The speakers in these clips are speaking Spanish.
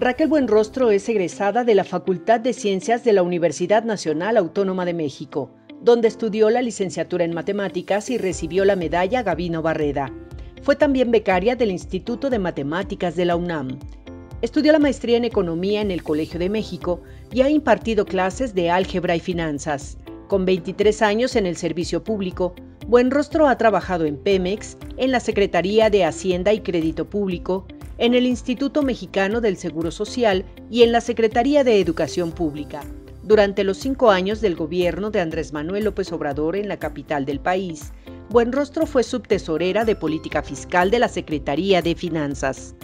Raquel Buenrostro es egresada de la Facultad de Ciencias de la Universidad Nacional Autónoma de México, donde estudió la licenciatura en Matemáticas y recibió la medalla Gavino Barreda. Fue también becaria del Instituto de Matemáticas de la UNAM. Estudió la maestría en Economía en el Colegio de México y ha impartido clases de álgebra y finanzas. Con 23 años en el servicio público, Buenrostro ha trabajado en Pemex, en la Secretaría de Hacienda y Crédito Público, en el Instituto Mexicano del Seguro Social y en la Secretaría de Educación Pública. Durante los 5 años del gobierno de Andrés Manuel López Obrador en la capital del país, Buenrostro fue subtesorera de Política Fiscal de la Secretaría de Finanzas.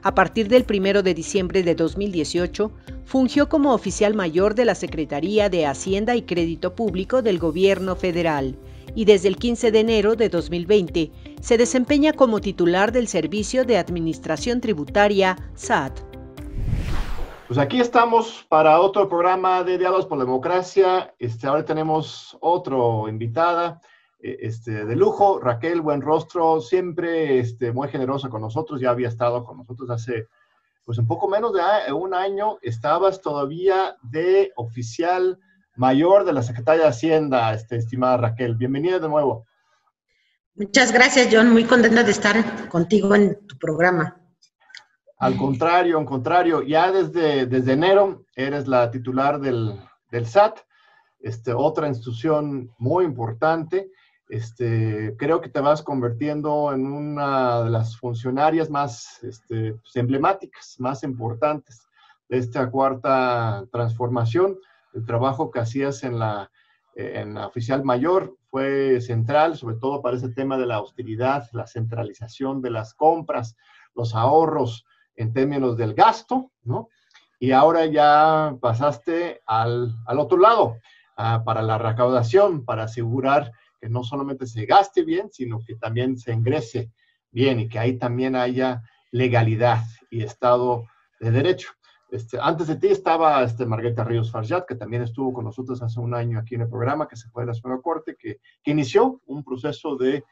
A partir del 1 de diciembre de 2018, fungió como oficial mayor de la Secretaría de Hacienda y Crédito Público del Gobierno Federal y desde el 15 de enero de 2020 se desempeña como titular del Servicio de Administración Tributaria SAT. Pues aquí estamos para otro programa de Diálogos por la Democracia. Ahora tenemos otro invitada de lujo, Raquel Buenrostro, siempre muy generosa con nosotros. Ya había estado con nosotros hace pues un poco menos de un año. Estabas todavía de oficial mayor de la Secretaría de Hacienda, estimada Raquel. Bienvenida de nuevo. Muchas gracias, John. Muy contenta de estar contigo en tu programa. Al contrario, ya desde enero eres la titular del SAT, otra institución muy importante. Creo que te vas convirtiendo en una de las funcionarias más emblemáticas, más importantes de esta cuarta transformación. El trabajo que hacías en la oficial mayor fue central, sobre todo para ese tema de la austeridad, la centralización de las compras, los ahorros en términos del gasto, ¿no? Y ahora ya pasaste al otro lado, para la recaudación, para asegurar que no solamente se gaste bien, sino que también se ingrese bien y que ahí también haya legalidad y Estado de Derecho. Antes de ti estaba Margarita Ríos Farjat, que también estuvo con nosotros hace un año aquí en el programa, que se fue de la Suprema Corte, que inició un proceso de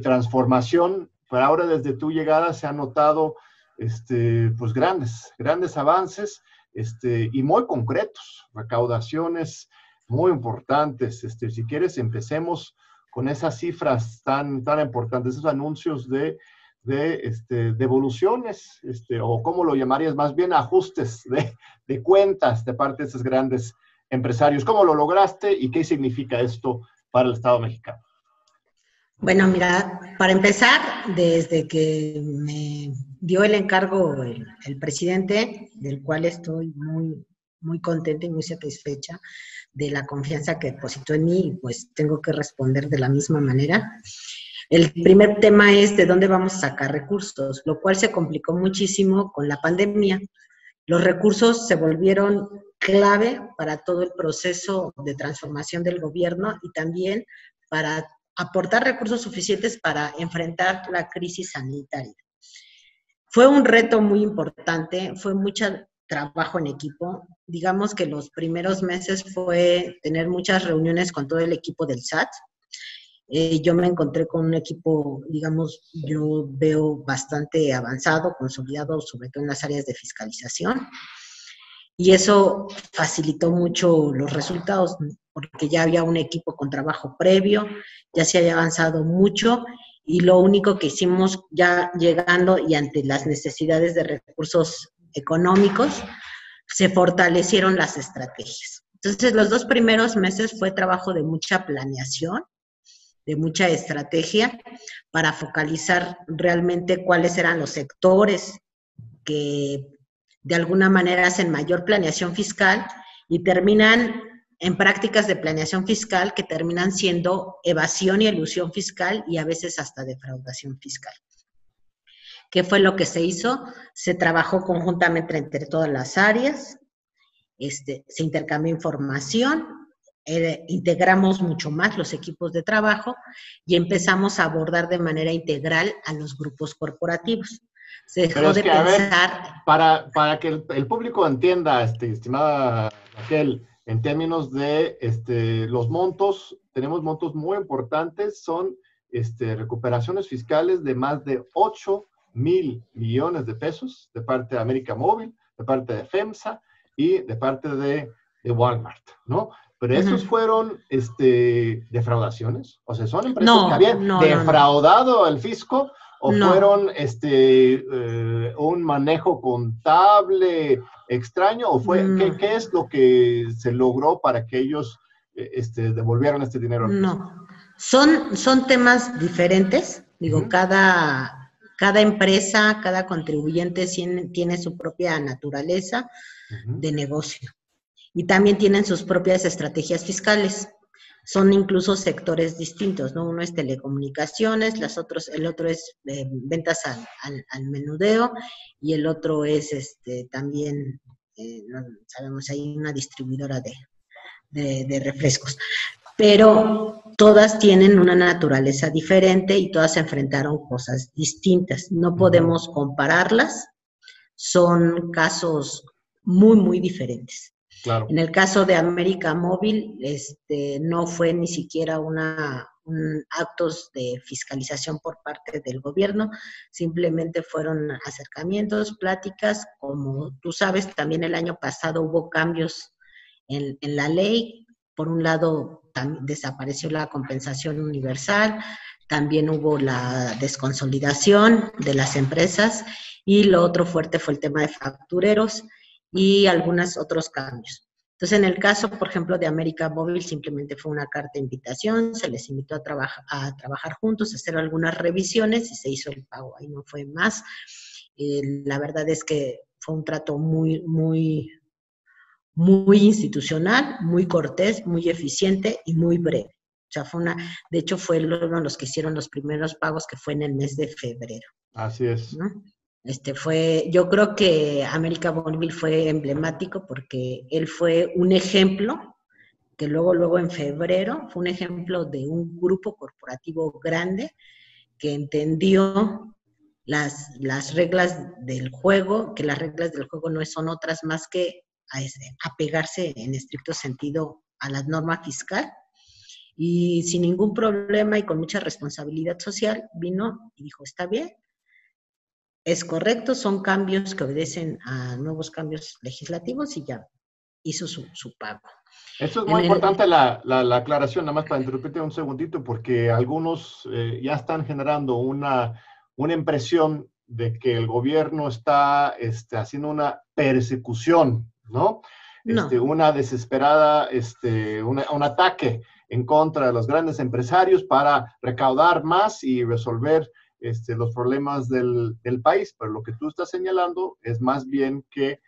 transformación, pero ahora desde tu llegada se han notado pues grandes avances y muy concretos, recaudaciones muy importantes. Si quieres, empecemos con esas cifras tan importantes, esos anuncios de devoluciones, o cómo lo llamarías, más bien ajustes de cuentas de parte de esos grandes empresarios. ¿Cómo lo lograste y qué significa esto para el Estado mexicano? Bueno, mira, para empezar, desde que me dio el encargo el presidente, del cual estoy muy contenta y muy satisfecha de la confianza que depositó en mí, pues tengo que responder de la misma manera. El primer tema es de dónde vamos a sacar recursos, lo cual se complicó muchísimo con la pandemia. Los recursos se volvieron clave para todo el proceso de transformación del gobierno y también para aportar recursos suficientes para enfrentar la crisis sanitaria. Fue un reto muy importante, fue mucho trabajo en equipo. Digamos que los primeros meses fue tener muchas reuniones con todo el equipo del SAT. Yo me encontré con un equipo, digamos, yo veo bastante avanzado, consolidado, sobre todo en las áreas de fiscalización. Y eso facilitó mucho los resultados, porque ya había un equipo con trabajo previo, ya se había avanzado mucho, y lo único que hicimos ya llegando y ante las necesidades de recursos económicos, se fortalecieron las estrategias. Entonces, los 2 primeros meses fue trabajo de mucha planeación, de mucha estrategia, para focalizar realmente cuáles eran los sectores que de alguna manera hacen mayor planeación fiscal y terminan en prácticas de planeación fiscal que terminan siendo evasión y elusión fiscal y a veces hasta defraudación fiscal. ¿Qué fue lo que se hizo? Se trabajó conjuntamente entre todas las áreas, se intercambió información, integramos mucho más los equipos de trabajo y empezamos a abordar de manera integral a los grupos corporativos. Se dejó de pensar... Para que el público entienda, estimada Raquel, en términos de los montos, tenemos montos muy importantes, son recuperaciones fiscales de más de 8,000 millones de pesos de parte de América Móvil, de parte de FEMSA y de parte de Walmart, ¿no? Pero esos fueron defraudaciones, o sea, son empresas que habían defraudado al fisco, o fueron un manejo contable extraño, o fue, ¿qué es lo que se logró para que ellos devolvieran este dinero al fisco? No, son temas diferentes, digo, cada empresa, cada contribuyente tiene su propia naturaleza de negocio. Y también tienen sus propias estrategias fiscales. Son incluso sectores distintos, ¿no? Uno es telecomunicaciones, el otro es ventas al menudeo, y el otro es también, no sabemos, hay una distribuidora de refrescos. Pero todas tienen una naturaleza diferente y todas se enfrentaron cosas distintas. No podemos compararlas, son casos muy, muy diferentes. Claro. En el caso de América Móvil, no fue ni siquiera actos de fiscalización por parte del gobierno, simplemente fueron acercamientos, pláticas. Como tú sabes, también el año pasado hubo cambios en la ley. Por un lado, desapareció la compensación universal, también hubo la desconsolidación de las empresas, y lo otro fuerte fue el tema de factureros y algunos otros cambios. Entonces, en el caso, por ejemplo, de América Móvil, simplemente fue una carta de invitación, se les invitó a trabajar juntos, a hacer algunas revisiones y se hizo el pago, ahí no fue más. La verdad es que fue un trato muy, muy, muy institucional, muy cortés, muy eficiente y muy breve. O sea, de hecho fue uno de los que hicieron los primeros pagos, que fue en el mes de febrero. Así es. ¿No? Yo creo que América Móvil fue emblemático porque él fue un ejemplo, que luego en febrero fue un ejemplo de un grupo corporativo grande que entendió las reglas del juego, que las reglas del juego no son otras más que apegarse en estricto sentido a la norma fiscal, y sin ningún problema y con mucha responsabilidad social vino y dijo, está bien, es correcto, son cambios que obedecen a nuevos cambios legislativos, y ya hizo su pago. Esto es muy importante la aclaración, nada más para interrumpirte un segundito, porque algunos ya están generando una impresión de que el gobierno está haciendo una persecución, ¿no? Una desesperada, un ataque en contra de los grandes empresarios para recaudar más y resolver los problemas del país. Pero lo que tú estás señalando es más bien que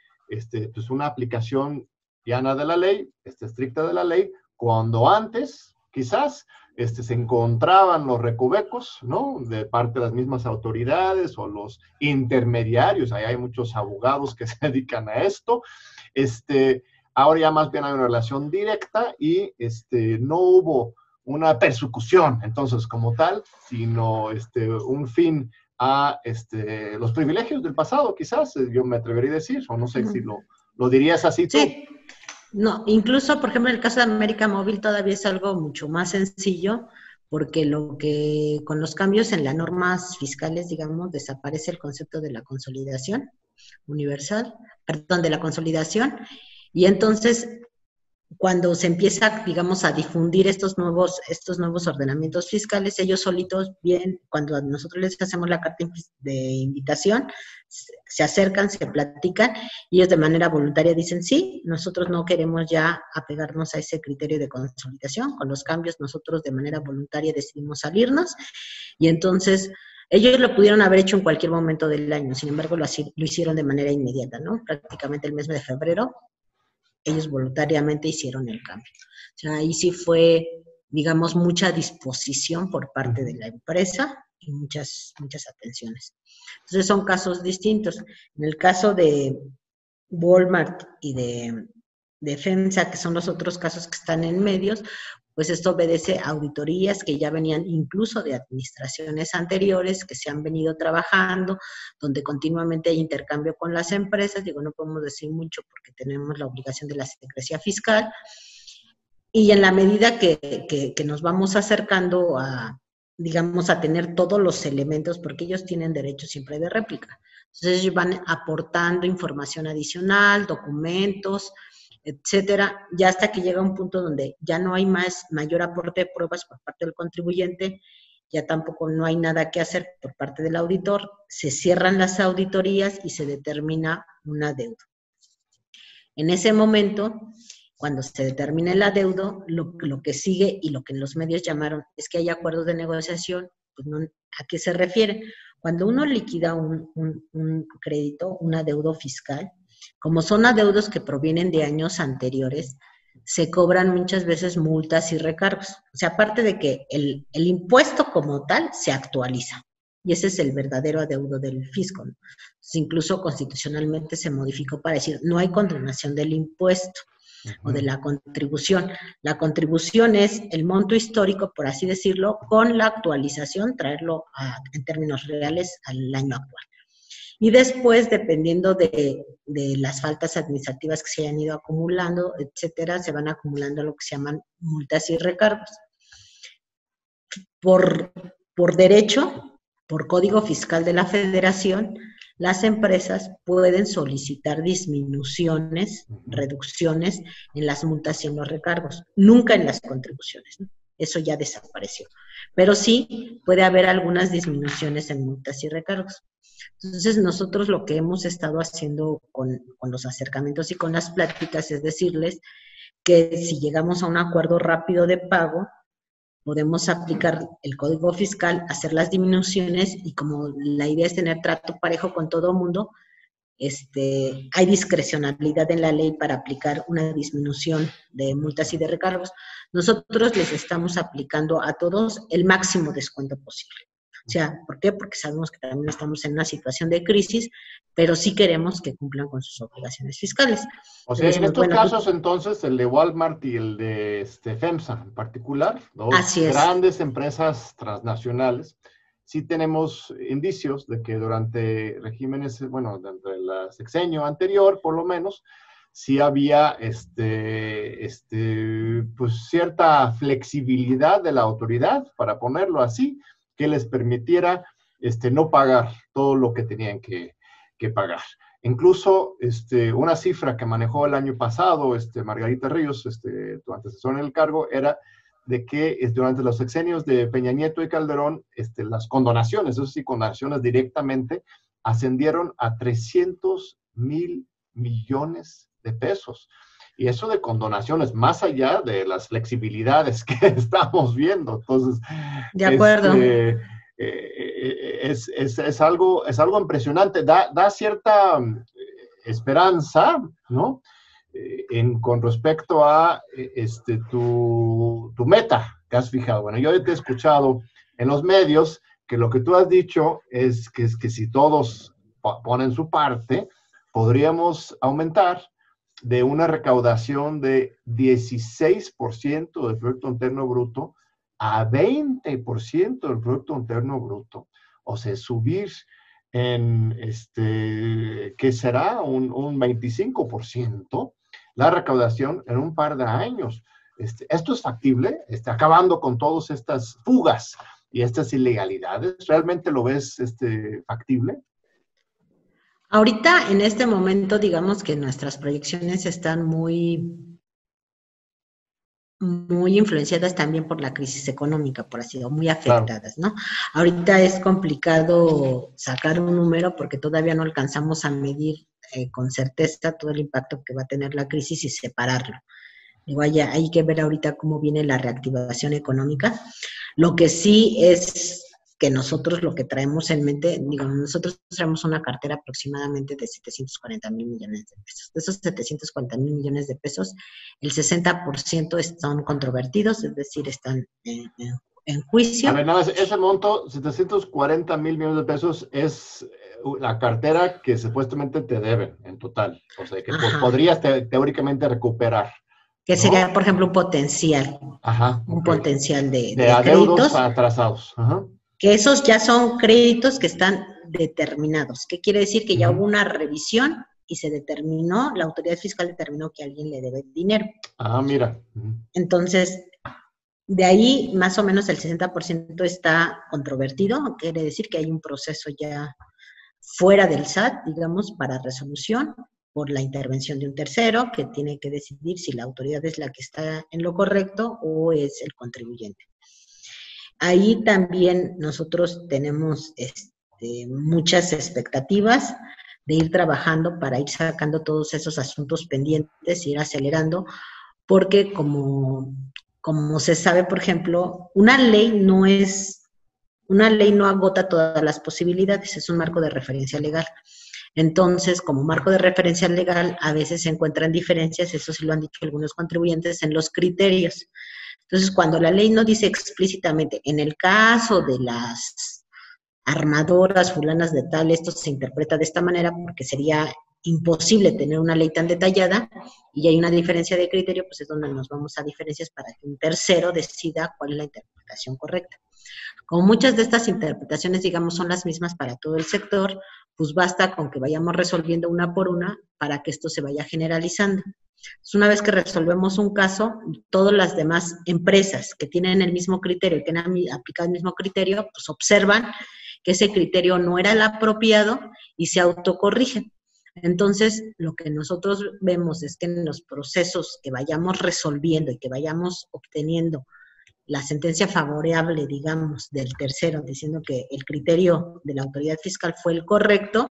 pues una aplicación llana de la ley, estricta de la ley, cuando antes quizás se encontraban los recovecos, ¿no? De parte de las mismas autoridades o los intermediarios. Ahí hay muchos abogados que se dedican a esto. Ahora ya más bien hay una relación directa y no hubo una persecución, entonces, como tal, sino un fin a los privilegios del pasado, quizás, yo me atrevería a decir, o no sé si lo dirías así tú. Sí. No, incluso, por ejemplo, en el caso de América Móvil todavía es algo mucho más sencillo, porque con los cambios en las normas fiscales, digamos, desaparece el concepto de la consolidación universal, perdón, de la consolidación, y entonces cuando se empieza, digamos, a difundir estos nuevos ordenamientos fiscales, ellos solitos bien, cuando nosotros les hacemos la carta de invitación, se acercan, se platican, y ellos de manera voluntaria dicen, sí, nosotros no queremos ya apegarnos a ese criterio de consolidación, con los cambios nosotros de manera voluntaria decidimos salirnos, y entonces ellos lo pudieron haber hecho en cualquier momento del año, sin embargo lo hicieron de manera inmediata, ¿no? Prácticamente el mes de febrero, ellos voluntariamente hicieron el cambio. O sea, ahí sí fue, digamos, mucha disposición por parte de la empresa y muchas atenciones. Entonces son casos distintos. En el caso de Walmart y de FEMSA, que son los otros casos que están en medios, pues esto obedece a auditorías que ya venían incluso de administraciones anteriores, que se han venido trabajando, donde continuamente hay intercambio con las empresas. Digo, no podemos decir mucho porque tenemos la obligación de la secrecía fiscal, y en la medida que nos vamos acercando a digamos, a tener todos los elementos, porque ellos tienen derecho siempre de réplica. Entonces ellos van aportando información adicional, documentos, etcétera, ya hasta que llega un punto donde ya no hay mayor aporte de pruebas por parte del contribuyente, ya tampoco no hay nada que hacer por parte del auditor, se cierran las auditorías y se determina una deuda. En ese momento, cuando se determine el adeudo, lo que sigue y lo que los medios llamaron es que hay acuerdos de negociación. Pues no, ¿a qué se refiere? Cuando uno liquida un crédito, un adeudo fiscal, como son adeudos que provienen de años anteriores, se cobran muchas veces multas y recargos. O sea, aparte de que el impuesto como tal se actualiza. Y ese es el verdadero adeudo del fisco, ¿no? Entonces, incluso constitucionalmente se modificó para decir, no hay condonación del impuesto o de la contribución. La contribución es el monto histórico, por así decirlo, con la actualización, traerlo en términos reales al año actual. Y después, dependiendo de las faltas administrativas que se hayan ido acumulando, etcétera, se van acumulando lo que se llaman multas y recargos. Por derecho, por Código Fiscal de la Federación, las empresas pueden solicitar disminuciones, reducciones en las multas y en los recargos, nunca en las contribuciones, ¿no? Eso ya desapareció. Pero sí puede haber algunas disminuciones en multas y recargos. Entonces, nosotros lo que hemos estado haciendo con los acercamientos y con las pláticas es decirles que si llegamos a un acuerdo rápido de pago, podemos aplicar el código fiscal, hacer las disminuciones y como la idea es tener trato parejo con todo el mundo, hay discrecionalidad en la ley para aplicar una disminución de multas y de recargos. Nosotros les estamos aplicando a todos el máximo descuento posible. O sea, ¿por qué? Porque sabemos que también estamos en una situación de crisis, pero sí queremos que cumplan con sus obligaciones fiscales. O sea, en estos casos, entonces, el de Walmart y el de FEMSA en particular, dos grandes empresas transnacionales, sí tenemos indicios de que durante regímenes, bueno, durante el sexenio anterior, por lo menos, sí había pues cierta flexibilidad de la autoridad, para ponerlo así, que les permitiera no pagar todo lo que tenían que pagar. Incluso una cifra que manejó el año pasado Margarita Ríos, tu antecesor en el cargo, era de que durante los sexenios de Peña Nieto y Calderón, las condonaciones, eso sí, condonaciones directamente, ascendieron a 300,000 millones de pesos. Y eso de condonaciones, más allá de las flexibilidades que estamos viendo. Entonces, de acuerdo. Es algo impresionante. Da cierta esperanza, ¿no? Con respecto a tu meta que has fijado. Bueno, yo te he escuchado en los medios que lo que tú has dicho es que si todos ponen su parte, podríamos aumentar de una recaudación de 16% del Producto Interno Bruto a 20% del Producto Interno Bruto. O sea, subir en, ¿qué será? Un 25% la recaudación en un par de años. ¿Esto es factible? Acabando con todas estas fugas y estas ilegalidades. ¿Realmente lo ves factible? Ahorita, en este momento, digamos que nuestras proyecciones están muy influenciadas también por la crisis económica, por así decirlo, muy afectadas, ¿no? Ahorita es complicado sacar un número porque todavía no alcanzamos a medir con certeza todo el impacto que va a tener la crisis y separarlo. Digo, hay que ver ahorita cómo viene la reactivación económica. Lo que sí es que nosotros lo que traemos en mente, digo, nosotros traemos una cartera aproximadamente de 740,000 millones de pesos. De esos 740,000 millones de pesos, el 60% están controvertidos, es decir, están en juicio. A ver, nada más, ese monto, 740,000 millones de pesos, es la cartera que supuestamente te deben en total. O sea, que podrías teóricamente recuperar. Que sería, por ejemplo, un potencial. Ajá. Un potencial de adeudos créditos atrasados. Ajá. Que esos ya son créditos que están determinados. ¿Qué quiere decir? Que ya hubo una revisión y se determinó, la autoridad fiscal determinó que alguien le debe dinero. Ah, mira. Entonces, De ahí, más o menos el 60% está controvertido, quiere decir que hay un proceso ya fuera del SAT, digamos, para resolución por la intervención de un tercero que tiene que decidir si la autoridad es la que está en lo correcto o es el contribuyente. Ahí también nosotros tenemos muchas expectativas de ir trabajando para ir sacando todos esos asuntos pendientes, ir acelerando, porque como se sabe, por ejemplo, una ley no agota todas las posibilidades, es un marco de referencia legal. Entonces, como marco de referencia legal, a veces se encuentran diferencias, eso sí lo han dicho algunos contribuyentes, en los criterios. Entonces, cuando la ley no dice explícitamente, en el caso de las armadoras fulanas de tal, esto se interpreta de esta manera porque sería imposible tener una ley tan detallada y hay una diferencia de criterio, pues es donde nos vamos a diferencias para que un tercero decida cuál es la interpretación correcta. Como muchas de estas interpretaciones, digamos, son las mismas para todo el sector, pues basta con que vayamos resolviendo una por una para que esto se vaya generalizando. Entonces, una vez que resolvemos un caso, todas las demás empresas que tienen el mismo criterio y que han aplicado el mismo criterio, pues observan que ese criterio no era el apropiado y se autocorrigen. Entonces, lo que nosotros vemos es que en los procesos que vayamos resolviendo y que vayamos obteniendo la sentencia favorable, digamos, del tercero, diciendo que el criterio de la autoridad fiscal fue el correcto,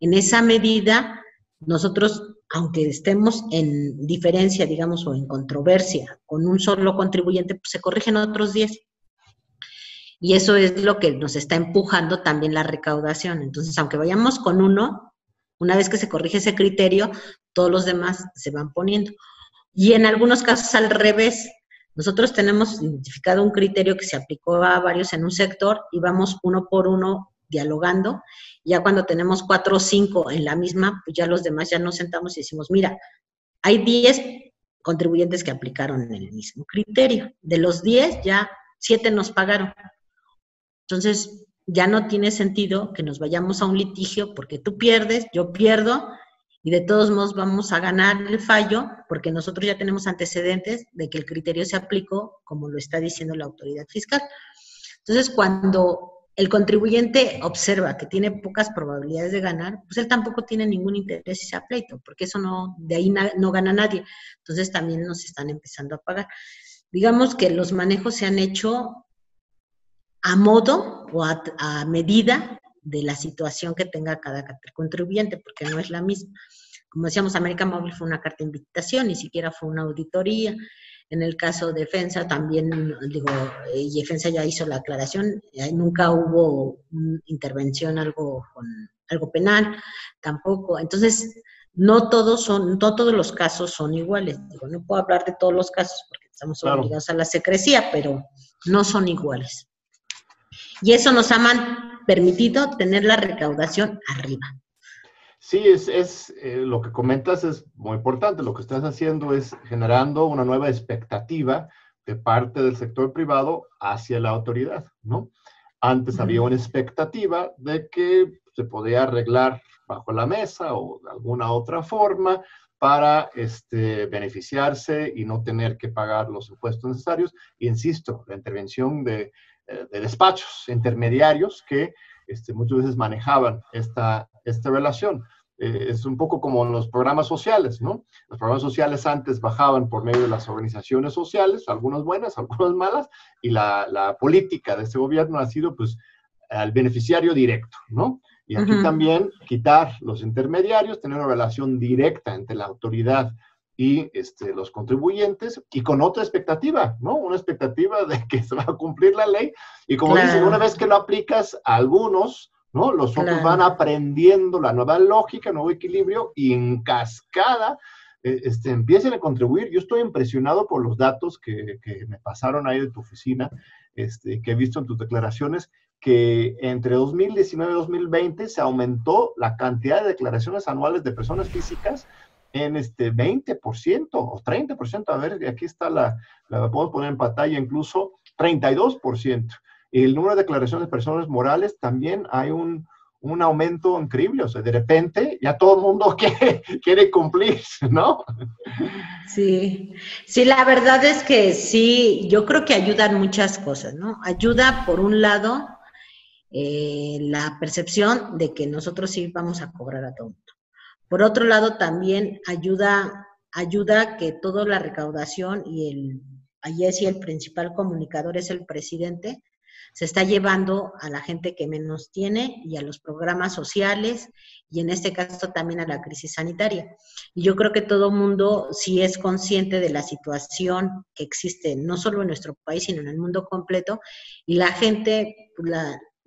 en esa medida, nosotros, aunque estemos en diferencia, digamos, o en controversia con un solo contribuyente, pues se corrigen otros 10. Y eso es lo que nos está empujando también la recaudación. Entonces, aunque vayamos con uno, una vez que se corrige ese criterio, todos los demás se van poniendo. Y en algunos casos al revés. Nosotros tenemos identificado un criterio que se aplicó a varios en un sector y vamos uno por uno dialogando. Ya cuando tenemos 4 o 5 en la misma, pues ya los demás ya nos sentamos y decimos, mira, hay 10 contribuyentes que aplicaron el mismo criterio. De los 10, ya 7 nos pagaron. Entonces, ya no tiene sentido que nos vayamos a un litigio porque tú pierdes, yo pierdo, y de todos modos vamos a ganar el fallo porque nosotros ya tenemos antecedentes de que el criterio se aplicó como lo está diciendo la autoridad fiscal. Entonces, cuando el contribuyente observa que tiene pocas probabilidades de ganar, pues él tampoco tiene ningún interés y se pleito, porque eso no, de ahí no gana nadie. Entonces, también nos están empezando a pagar. Digamos que los manejos se han hecho a modo o a medida de la situación que tenga cada contribuyente, porque no es la misma. Como decíamos, América Móvil fue una carta de invitación, ni siquiera fue una auditoría. En el caso de FEMSA también, y FEMSA ya hizo la aclaración, nunca hubo intervención, algo penal, tampoco. Entonces, no todos los casos son iguales. No puedo hablar de todos los casos porque estamos obligados a la secrecía, pero no son iguales. Y eso nos ha permitido tener la recaudación arriba. Sí, lo que comentas es muy importante. Lo que estás haciendo es generando una nueva expectativa de parte del sector privado hacia la autoridad, ¿no? Antes había una expectativa de que se podía arreglar bajo la mesa o de alguna otra forma para beneficiarse y no tener que pagar los impuestos necesarios. Y insisto, la intervención de despachos intermediarios que muchas veces manejaban esta relación. Es un poco como en los programas sociales, ¿no? Los programas sociales antes bajaban por medio de las organizaciones sociales, algunas buenas, algunas malas, y la política de este gobierno ha sido, pues, al beneficiario directo, ¿no? Y aquí también quitar los intermediarios, tener una relación directa entre la autoridad y los contribuyentes, y con otra expectativa, ¿no? Una expectativa de que se va a cumplir la ley, y como dicen, una vez que lo aplicas a algunos, ¿no? Los otros van aprendiendo la nueva lógica, el nuevo equilibrio, y en cascada empiecen a contribuir. Yo estoy impresionado por los datos que me pasaron ahí de tu oficina, que he visto en tus declaraciones, que entre 2019 y 2020 se aumentó la cantidad de declaraciones anuales de personas físicas en 20% o 30%. A ver, aquí está la podemos poner en pantalla, incluso 32%. El número de declaraciones de personas morales también hay un un aumento increíble, o sea, de repente ya todo el mundo quiere cumplir, ¿no? Sí, sí, la verdad es que sí, yo creo que ayudan muchas cosas, ¿no? Ayuda, por un lado, la percepción de que nosotros sí vamos a cobrar a todo mundo. Por otro lado, también ayuda que toda la recaudación allí sí el principal comunicador es el presidente, se está llevando a la gente que menos tiene y a los programas sociales y en este caso también a la crisis sanitaria. Y yo creo que todo mundo sí es consciente de la situación que existe, no solo en nuestro país, sino en el mundo completo, y la gente,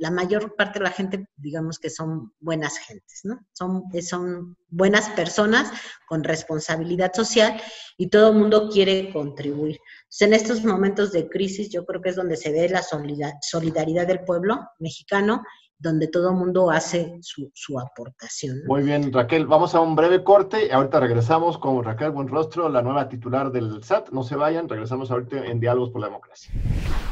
la mayor parte de la gente, digamos que son buenas gentes, ¿no? Son buenas personas con responsabilidad social y todo el mundo quiere contribuir. Entonces, en estos momentos de crisis yo creo que es donde se ve la solidaridad del pueblo mexicano, donde todo el mundo hace su aportación, ¿no? Muy bien, Raquel, vamos a un breve corte. Ahorita regresamos con Raquel Buenrostro, la nueva titular del SAT. No se vayan, regresamos ahorita en Diálogos por la Democracia.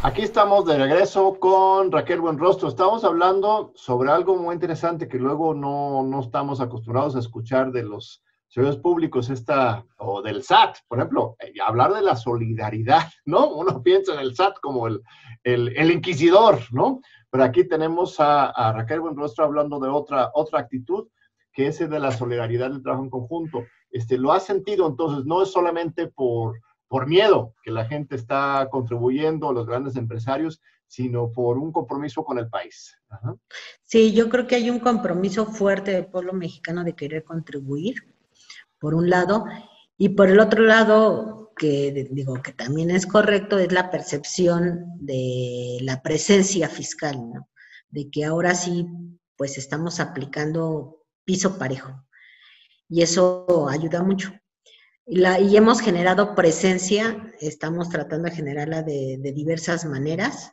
Aquí estamos de regreso con Raquel Buenrostro. Estamos hablando sobre algo muy interesante que luego no estamos acostumbrados a escuchar de los servidores públicos, o del SAT, por ejemplo, hablar de la solidaridad, ¿no? Uno piensa en el SAT como el inquisidor, ¿no? Pero aquí tenemos a Raquel Buenrostro hablando de otra actitud, que es de la solidaridad del trabajo en conjunto. Lo ha sentido, entonces, no es solamente por miedo que la gente está contribuyendo, los grandes empresarios, sino por un compromiso con el país. Ajá. Sí, yo creo que hay un compromiso fuerte del pueblo mexicano de querer contribuir, por un lado, y por el otro lado, que digo que también es correcto, es la percepción de la presencia fiscal, ¿no? De que ahora sí, pues estamos aplicando piso parejo, y eso ayuda mucho. Y hemos generado presencia, estamos tratando de generarla de diversas maneras,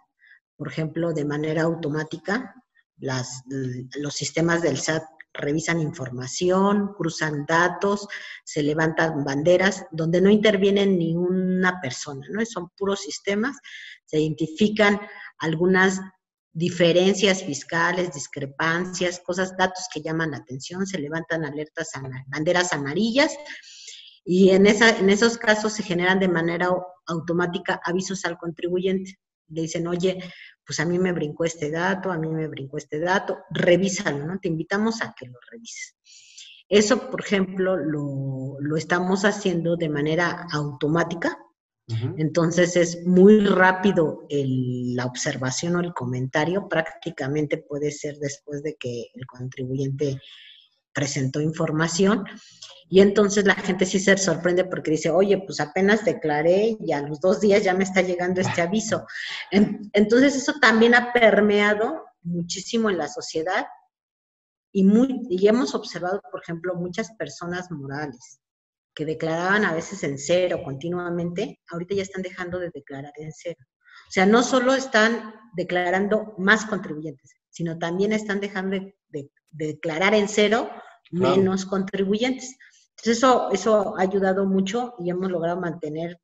por ejemplo, de manera automática, los sistemas del SAT revisan información, cruzan datos, se levantan banderas, donde no interviene ni una persona, ¿no? Son puros sistemas, se identifican algunas diferencias fiscales, discrepancias, datos que llaman la atención, se levantan banderas amarillas, y en esos casos se generan de manera automática avisos al contribuyente. Le dicen, oye, pues a mí me brincó este dato, revísalo, ¿no? Te invitamos a que lo revises. Eso, por ejemplo, lo estamos haciendo de manera automática. Uh-huh. Entonces es muy rápido la observación o el comentario, prácticamente puede ser después de que el contribuyente presentó información, y entonces la gente sí se sorprende porque dice, oye, pues apenas declaré y a los 2 días ya me está llegando este aviso. Entonces eso también ha permeado muchísimo en la sociedad y hemos observado, por ejemplo, muchas personas morales que declaraban a veces en cero continuamente, ahorita ya están dejando de declarar en cero. O sea, no solo están declarando más contribuyentes, sino también están dejando de declarar en cero menos contribuyentes. Entonces eso ha ayudado mucho y hemos logrado mantener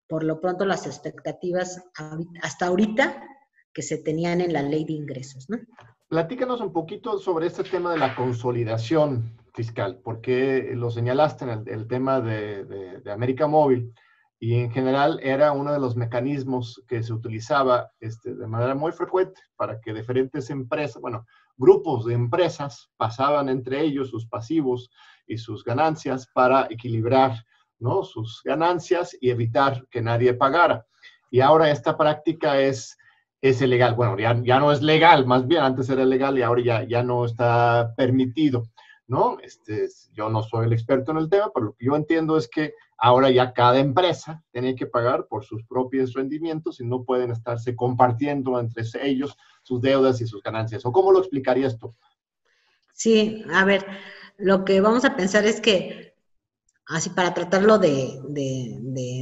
por lo pronto las expectativas hasta ahorita que se tenían en la ley de ingresos, ¿no? Platícanos un poquito sobre este tema de la consolidación fiscal, porque lo señalaste en el tema de América Móvil, y en general era uno de los mecanismos que se utilizaba de manera muy frecuente para que diferentes empresas, grupos de empresas pasaban entre ellos sus pasivos y sus ganancias para equilibrar, ¿no?, sus ganancias y evitar que nadie pagara. Y ahora esta práctica es ilegal. Bueno, ya no es legal, más bien antes era legal y ahora ya no está permitido, ¿no? Yo no soy el experto en el tema, pero lo que yo entiendo es que ahora ya cada empresa tiene que pagar por sus propios rendimientos y no pueden estarse compartiendo entre ellos sus deudas y sus ganancias. ¿O cómo lo explicarías tú? Sí, a ver, lo que vamos a pensar es que, así para tratarlo de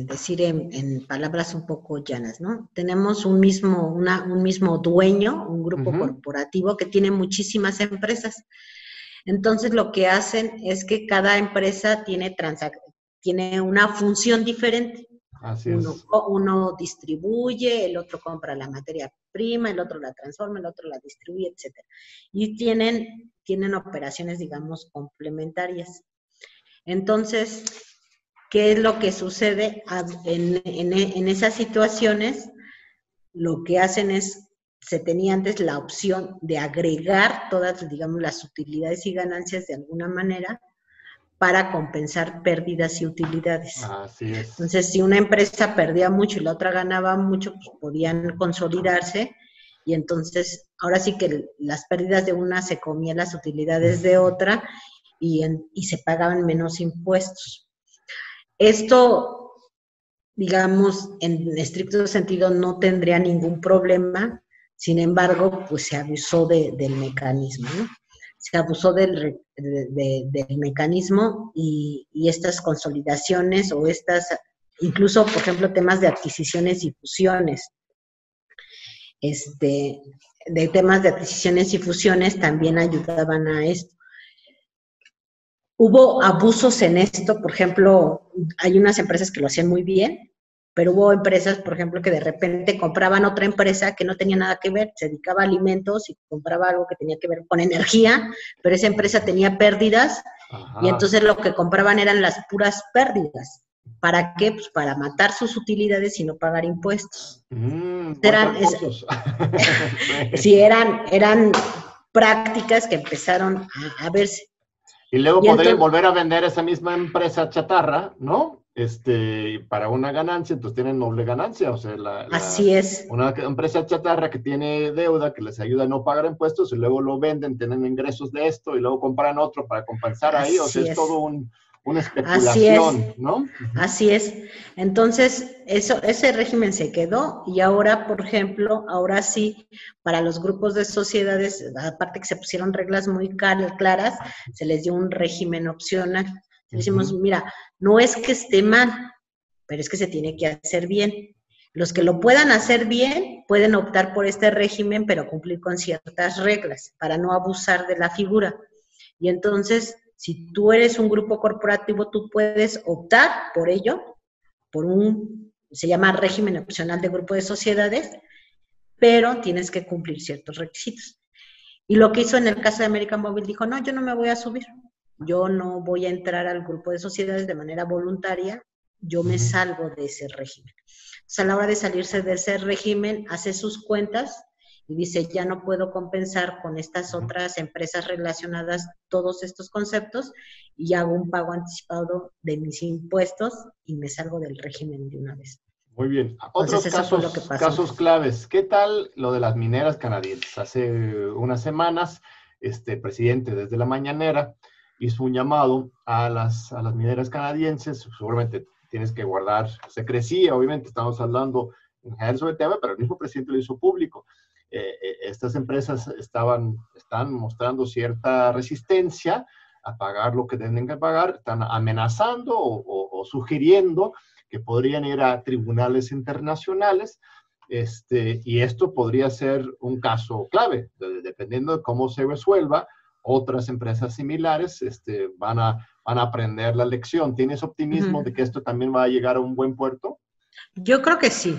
decir en palabras un poco llanas, ¿no? Tenemos un mismo dueño, un grupo corporativo que tiene muchísimas empresas. Entonces, lo que hacen es que cada empresa tiene una función diferente. Así es. Uno distribuye, el otro compra la materia prima, el otro la transforma, el otro la distribuye, etcétera. Y tienen operaciones, digamos, complementarias. Entonces, ¿qué es lo que sucede en esas situaciones? Lo que hacen es, se tenía antes la opción de agregar todas, digamos, las utilidades y ganancias de alguna manera para compensar pérdidas y utilidades. Así es. Entonces, si una empresa perdía mucho y la otra ganaba mucho, pues podían consolidarse, y entonces, ahora sí que las pérdidas de una se comían las utilidades de otra, y se pagaban menos impuestos. Esto, digamos, en estricto sentido no tendría ningún problema, sin embargo, pues se abusó del mecanismo, ¿no? Se abusó del mecanismo, y estas consolidaciones o incluso, por ejemplo, temas de adquisiciones y fusiones, de temas de adquisiciones y fusiones también ayudaban a esto. Hubo abusos en esto, por ejemplo, hay unas empresas que lo hacían muy bien, pero hubo empresas, por ejemplo, que de repente compraban otra empresa que no tenía nada que ver, se dedicaba a alimentos y compraba algo que tenía que ver con energía, pero esa empresa tenía pérdidas. Ajá. Y entonces lo que compraban eran las puras pérdidas. ¿Para qué? Pues para matar sus utilidades y no pagar impuestos. Sí, eran prácticas que empezaron a verse. Y luego podría volver a vender esa misma empresa chatarra, ¿no? Para una ganancia, entonces tienen doble ganancia. O sea, así es. Una empresa chatarra que tiene deuda, que les ayuda a no pagar impuestos, y luego lo venden, tienen ingresos de esto, y luego compran otro para compensar ahí. O sea, es todo una especulación, ¿no? Así es. Entonces, ese régimen se quedó, y ahora, por ejemplo, ahora sí, para los grupos de sociedades, aparte que se pusieron reglas muy claras, se les dio un régimen opcional. Decimos, mira, no es que esté mal, pero es que se tiene que hacer bien. Los que lo puedan hacer bien pueden optar por este régimen, pero cumplir con ciertas reglas para no abusar de la figura. Y entonces, si tú eres un grupo corporativo, tú puedes optar por ello, se llama régimen opcional de grupo de sociedades, pero tienes que cumplir ciertos requisitos. Y lo que hizo en el caso de América Móvil, dijo, no, yo no me voy a subir, yo no voy a entrar al grupo de sociedades de manera voluntaria, yo me salgo de ese régimen. Entonces, a la hora de salirse de ese régimen, hace sus cuentas y dice, ya no puedo compensar con estas otras empresas relacionadas todos estos conceptos, y hago un pago anticipado de mis impuestos y me salgo del régimen de una vez. Muy bien. Otros casos claves. ¿Qué tal lo de las mineras canadienses? Hace unas semanas, el presidente desde la mañanera hizo un llamado a las mineras canadienses. Seguramente tienes que guardar secrecía, obviamente estamos hablando en general sobre el tema, pero el mismo presidente lo hizo público. Estas empresas están mostrando cierta resistencia a pagar lo que tienen que pagar, están amenazando o sugiriendo que podrían ir a tribunales internacionales, y esto podría ser un caso clave, dependiendo de cómo se resuelva. Otras empresas similares van a aprender la lección. ¿Tienes optimismo de que esto también va a llegar a un buen puerto? Yo creo que sí.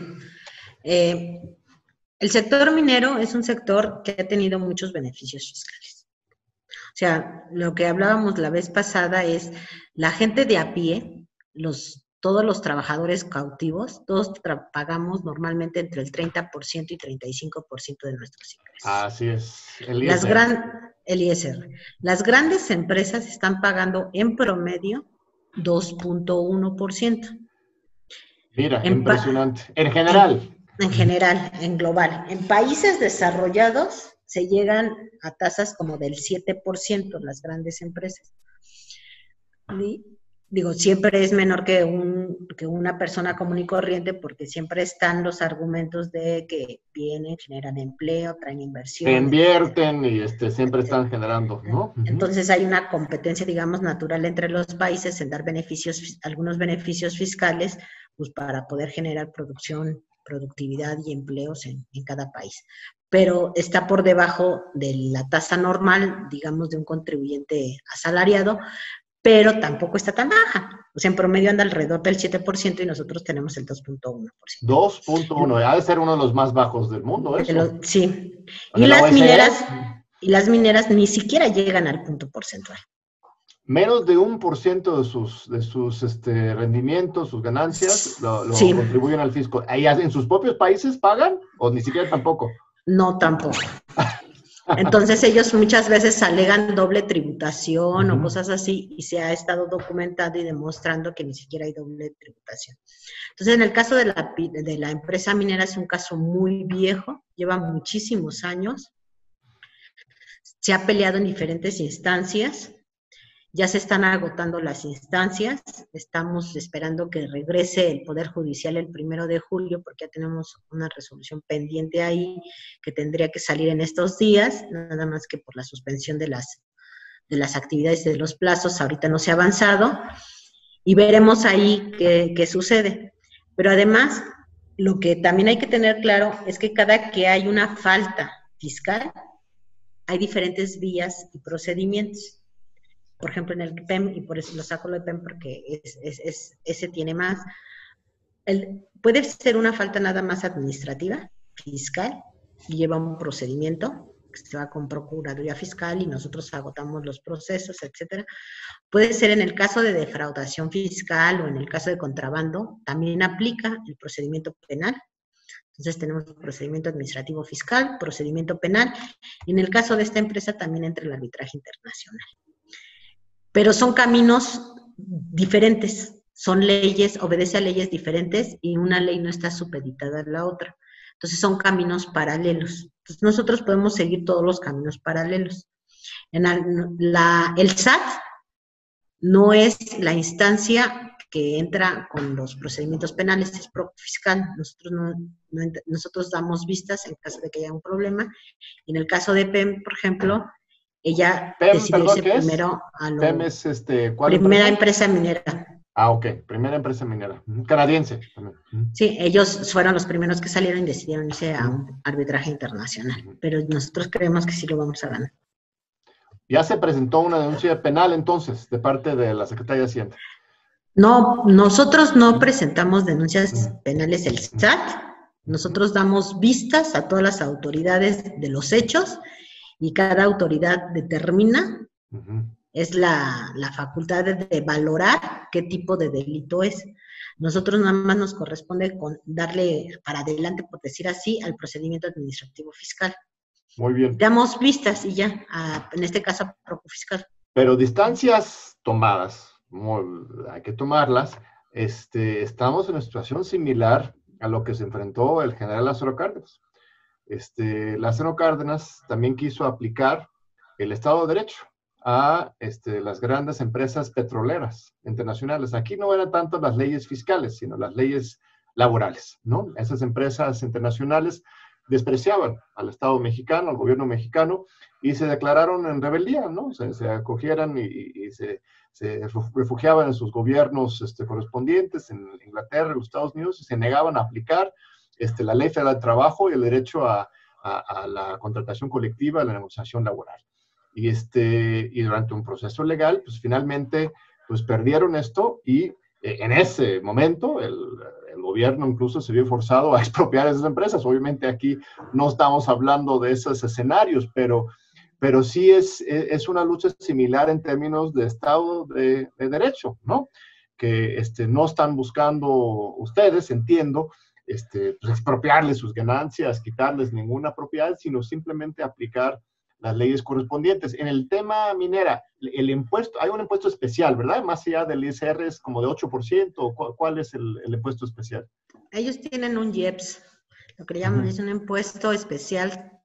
El sector minero es un sector que ha tenido muchos beneficios fiscales. O sea, lo que hablábamos la vez pasada es la gente de a pie, todos los trabajadores cautivos, todos pagamos normalmente entre el 30% y 35% de nuestros ingresos. Así es. El ISR. Las grandes empresas están pagando en promedio 2.1%. Mira, impresionante. En general. En general, en global. En países desarrollados se llegan a tasas como del 7% las grandes empresas. Digo, siempre es menor que una persona común y corriente, porque siempre están los argumentos de que vienen, generan empleo, traen inversión. Que invierten y siempre están generando, ¿no? Entonces hay una competencia, digamos, natural entre los países en dar algunos beneficios fiscales, pues para poder generar productividad y empleos en cada país. Pero está por debajo de la tasa normal, digamos, de un contribuyente asalariado, pero tampoco está tan baja. O sea, en promedio anda alrededor del 7% y nosotros tenemos el 2.1%. 2.1, ha de ser uno de los más bajos del mundo, eso. Sí. ¿En Y la OSD? las mineras ni siquiera llegan al punto porcentual. Menos de 1% de sus rendimientos, sus ganancias, lo Sí. contribuyen al fisco. ¿Ahí en sus propios países pagan o ni siquiera tampoco? No, tampoco. Entonces ellos muchas veces alegan doble tributación o cosas así y se ha estado documentando y demostrando que ni siquiera hay doble tributación. Entonces en el caso de la empresa minera es un caso muy viejo, lleva muchísimos años, se ha peleado en diferentes instancias. Ya se están agotando las instancias, estamos esperando que regrese el Poder Judicial el 1 de julio, porque ya tenemos una resolución pendiente ahí que tendría que salir en estos días, nada más que por la suspensión de las actividades de los plazos, ahorita no se ha avanzado, y veremos ahí qué sucede. Pero además, lo que también hay que tener claro es que cada que hay una falta fiscal, hay diferentes vías y procedimientos. Por ejemplo, en el PEM, y por eso lo saco lo de PEM porque ese tiene más, puede ser una falta nada más administrativa, fiscal, y lleva un procedimiento que se va con Procuraduría Fiscal y nosotros agotamos los procesos, etcétera. Puede ser en el caso de defraudación fiscal o en el caso de contrabando, también aplica el procedimiento penal. Entonces tenemos procedimiento administrativo fiscal, procedimiento penal, y en el caso de esta empresa también entra el arbitraje internacional. Pero son caminos diferentes, son leyes, obedece a leyes diferentes y una ley no está supeditada a la otra. Entonces son caminos paralelos. Entonces nosotros podemos seguir todos los caminos paralelos. El SAT no es la instancia que entra con los procedimientos penales, es Profiscal. Nosotros damos vistas en caso de que haya un problema. Y en el caso de PEM, por ejemplo, ella decidió irse primero a lo... PEM es ¿cuál primera empresa minera. Ah, ok, primera empresa minera, canadiense también. Sí, ellos fueron los primeros que salieron y decidieron irse a un arbitraje internacional, pero nosotros creemos que sí lo vamos a ganar. ¿Ya se presentó una denuncia penal entonces de parte de la Secretaría de Hacienda? No, nosotros no presentamos denuncias penales del SAT, nosotros damos vistas a todas las autoridades de los hechos y cada autoridad determina, es la facultad de valorar qué tipo de delito es. Nosotros nada más nos corresponde darle para adelante, por decir así, al procedimiento administrativo fiscal. Muy bien. Damos vistas y ya, en este caso a Profiscal. Pero distancias tomadas, hay que tomarlas. Estamos en una situación similar a lo que se enfrentó el general Lázaro Cárdenas. Lázaro Cárdenas también quiso aplicar el Estado de Derecho a las grandes empresas petroleras internacionales. Aquí no eran tanto las leyes fiscales, sino las leyes laborales, ¿no? Esas empresas internacionales despreciaban al Estado mexicano, al gobierno mexicano, y se declararon en rebeldía, ¿no? Se acogieran y se refugiaban en sus gobiernos correspondientes, en Inglaterra, en los Estados Unidos, y se negaban a aplicar la Ley Federal del Trabajo y el derecho a la contratación colectiva, a la negociación laboral. Y durante un proceso legal, pues finalmente, pues perdieron esto y en ese momento el gobierno incluso se vio forzado a expropiar esas empresas. Obviamente aquí no estamos hablando de esos escenarios, pero sí es una lucha similar en términos de Estado de Derecho, ¿no? Que no están buscando ustedes, entiendo, pues expropiarles sus ganancias, quitarles ninguna propiedad, sino simplemente aplicar las leyes correspondientes. En el tema minera, el impuesto, hay un impuesto especial, ¿verdad? Más allá del ISR es como de 8%, ¿cuál es el impuesto especial? Ellos tienen un IEPS, lo que llaman es un impuesto especial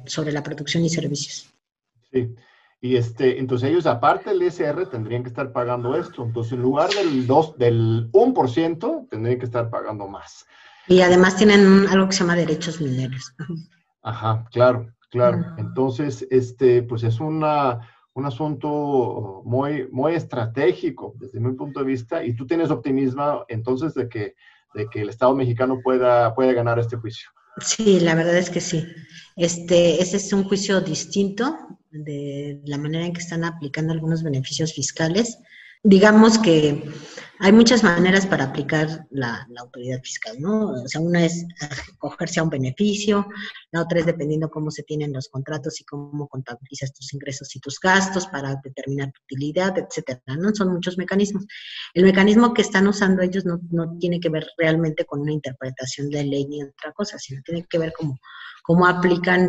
sobre la producción y servicios. Sí, y entonces ellos aparte del ISR tendrían que estar pagando esto, entonces en lugar del 1% tendrían que estar pagando más. Y además tienen algo que se llama derechos mineros. Ajá, claro. Entonces, pues es un asunto muy, muy estratégico desde mi punto de vista, y tú tienes optimismo entonces de que el Estado mexicano pueda ganar este juicio. Sí, la verdad es que sí. Ese es un juicio distinto. de la manera en que están aplicando algunos beneficios fiscales. Digamos que hay muchas maneras para aplicar la autoridad fiscal, ¿no? O sea, una es acogerse a un beneficio, la otra es dependiendo cómo se tienen los contratos y cómo contabilizas tus ingresos y tus gastos para determinar tu utilidad, etcétera, ¿no? Son muchos mecanismos. El mecanismo que están usando ellos no tiene que ver realmente con una interpretación de ley ni otra cosa, sino tiene que ver cómo aplican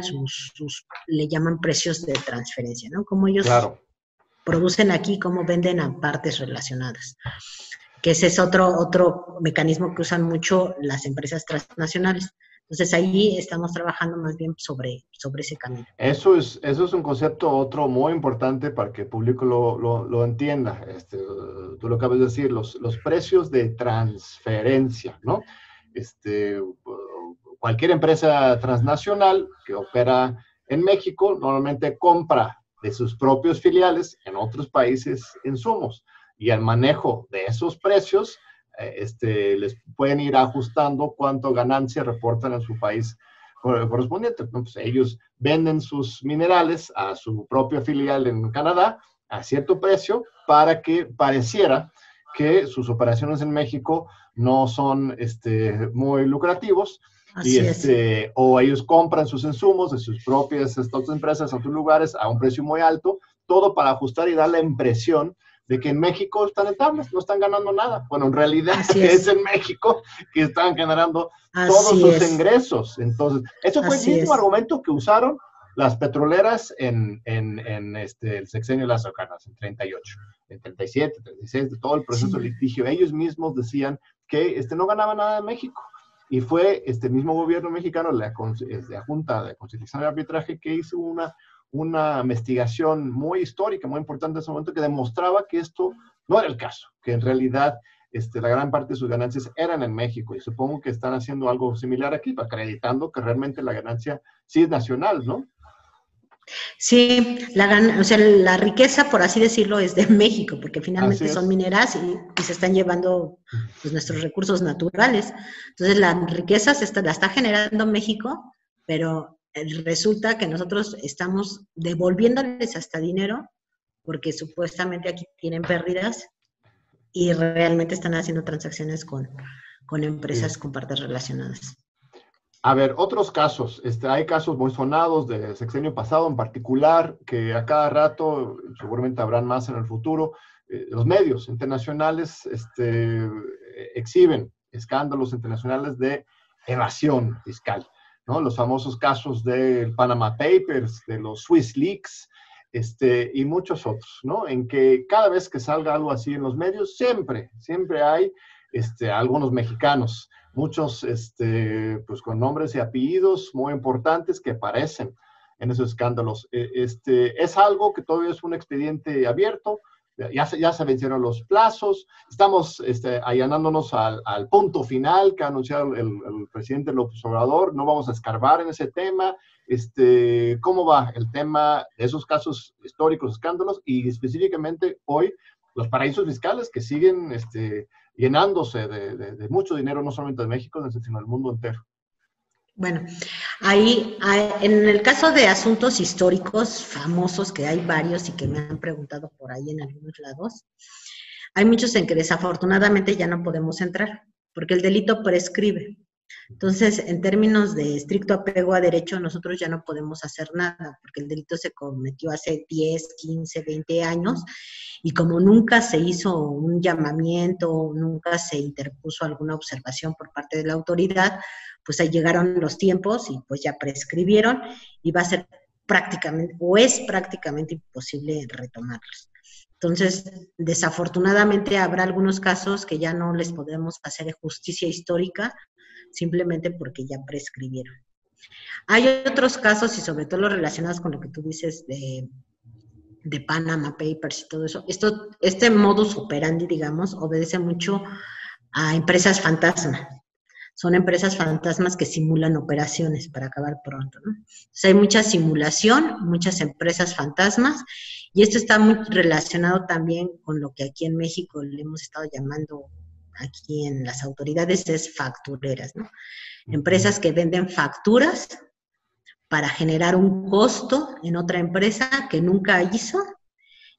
le llaman precios de transferencia, ¿no? Cómo ellos producen aquí, cómo venden a partes relacionadas. Que ese es otro mecanismo que usan mucho las empresas transnacionales. Entonces, ahí estamos trabajando más bien sobre ese camino. Eso es un concepto otro muy importante para que el público lo entienda. Tú lo acabas de decir, los precios de transferencia, ¿no? Cualquier empresa transnacional que opera en México normalmente compra de sus propios filiales en otros países insumos, y al manejo de esos precios les pueden ir ajustando cuánto ganancia reportan en su país correspondiente. Pues ellos venden sus minerales a su propia filial en Canadá a cierto precio para que pareciera que sus operaciones en México no son muy lucrativos. O ellos compran sus insumos de sus propias empresas a otros lugares a un precio muy alto, todo para ajustar y dar la impresión de que en México están en tablas, no están ganando nada. Bueno, en realidad es en México que están generando todos sus ingresos. Entonces, eso fue el mismo argumento que usaron las petroleras en el sexenio de Lázaro Cárdenas, en 38, en 37, 36, de todo el proceso de litigio. Ellos mismos decían que no ganaba nada en México. Y fue este mismo gobierno mexicano, la Junta de Conciliación y Arbitraje, que hizo una investigación muy histórica, muy importante en ese momento, que demostraba que esto no era el caso, que en realidad la gran parte de sus ganancias eran en México. Y supongo que están haciendo algo similar aquí, acreditando que realmente la ganancia sí es nacional, ¿no? Sí, o sea, la riqueza, por así decirlo, es de México, porque finalmente son mineras y se están llevando pues, nuestros recursos naturales. Entonces, la riqueza la está generando México, pero resulta que nosotros estamos devolviéndoles hasta dinero, porque supuestamente aquí tienen pérdidas y realmente están haciendo transacciones con empresas con partes relacionadas. A ver, otros casos. Hay casos muy sonados del sexenio pasado en particular, que a cada rato, seguramente habrán más en el futuro, los medios internacionales exhiben escándalos internacionales de evasión fiscal, ¿no? Los famosos casos del Panama Papers, de los Swiss Leaks, y muchos otros, ¿no? En que cada vez que salga algo así en los medios, siempre hay algunos mexicanos, muchos pues con nombres y apellidos muy importantes que aparecen en esos escándalos. Es algo que todavía es un expediente abierto, ya se vencieron los plazos, estamos allanándonos al punto final que ha anunciado el presidente López Obrador, no vamos a escarbar en ese tema. ¿Cómo va el tema de esos casos históricos, escándalos, y específicamente hoy los paraísos fiscales que siguen llenándose de mucho dinero, no solamente de México, sino del mundo entero? Bueno, en el caso de asuntos históricos famosos, que hay varios y que me han preguntado por ahí en algunos lados, hay muchos en que desafortunadamente ya no podemos entrar, porque el delito prescribe. Entonces, en términos de estricto apego a derecho, nosotros ya no podemos hacer nada, porque el delito se cometió hace 10, 15, 20 años, y como nunca se hizo un llamamiento, nunca se interpuso alguna observación por parte de la autoridad, pues ahí llegaron los tiempos y pues ya prescribieron, y va a ser prácticamente, o es prácticamente imposible retomarlos. Entonces, desafortunadamente habrá algunos casos que ya no les podemos hacer justicia histórica, simplemente porque ya prescribieron. Hay otros casos, y sobre todo los relacionados con lo que tú dices de Panama Papers y todo eso. Este modus operandi, digamos, obedece mucho a empresas fantasma. Son empresas fantasmas que simulan operaciones para acabar pronto, ¿no? Entonces hay mucha simulación, muchas empresas fantasmas, y esto está muy relacionado también con lo que aquí en México le hemos estado llamando, aquí en las autoridades, es factureras, ¿no? Empresas que venden facturas para generar un costo en otra empresa que nunca hizo,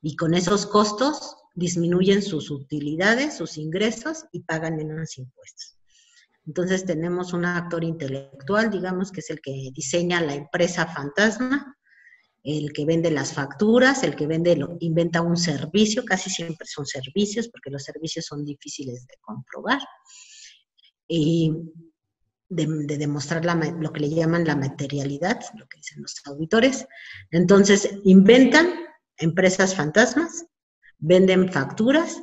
y con esos costos disminuyen sus utilidades, sus ingresos y pagan menos impuestos. Entonces tenemos un actor intelectual, digamos, que es el que diseña la empresa fantasma, el que vende las facturas, el que inventa un servicio, casi siempre son servicios, porque los servicios son difíciles de comprobar, y de demostrar lo que le llaman la materialidad, lo que dicen los auditores. Entonces, inventan empresas fantasmas, venden facturas,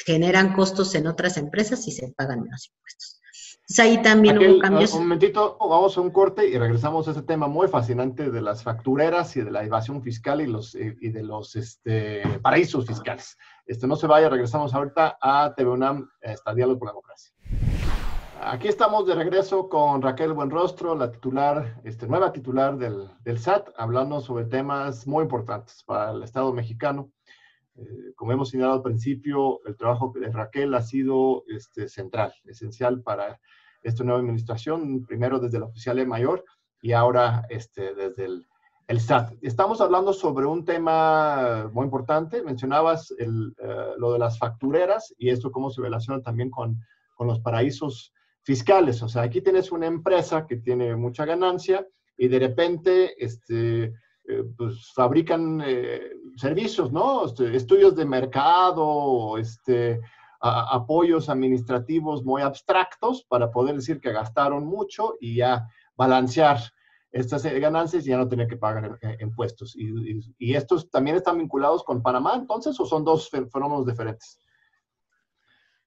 generan costos en otras empresas y se pagan menos impuestos. Entonces, ahí también hubo cambios. Un momentito, vamos a un corte y regresamos a ese tema muy fascinante de las factureras y de la evasión fiscal y de los paraísos fiscales. No se vaya, regresamos ahorita a TV UNAM, Diálogo por la Democracia. Aquí estamos de regreso con Raquel Buenrostro, la titular, nueva titular del SAT, hablando sobre temas muy importantes para el Estado mexicano. Como hemos señalado al principio, el trabajo de Raquel ha sido central, esencial para esta nueva administración, primero desde la oficialía mayor y ahora desde el SAT. Estamos hablando sobre un tema muy importante, mencionabas lo de las factureras y esto cómo se relaciona también con los paraísos fiscales. O sea, aquí tienes una empresa que tiene mucha ganancia y de repente pues fabrican servicios, ¿no? Estudios de mercado, apoyos administrativos muy abstractos para poder decir que gastaron mucho y ya balancear estas ganancias y ya no tener que pagar impuestos. Y estos también están vinculados con Panamá, entonces, ¿o son dos fenómenos diferentes?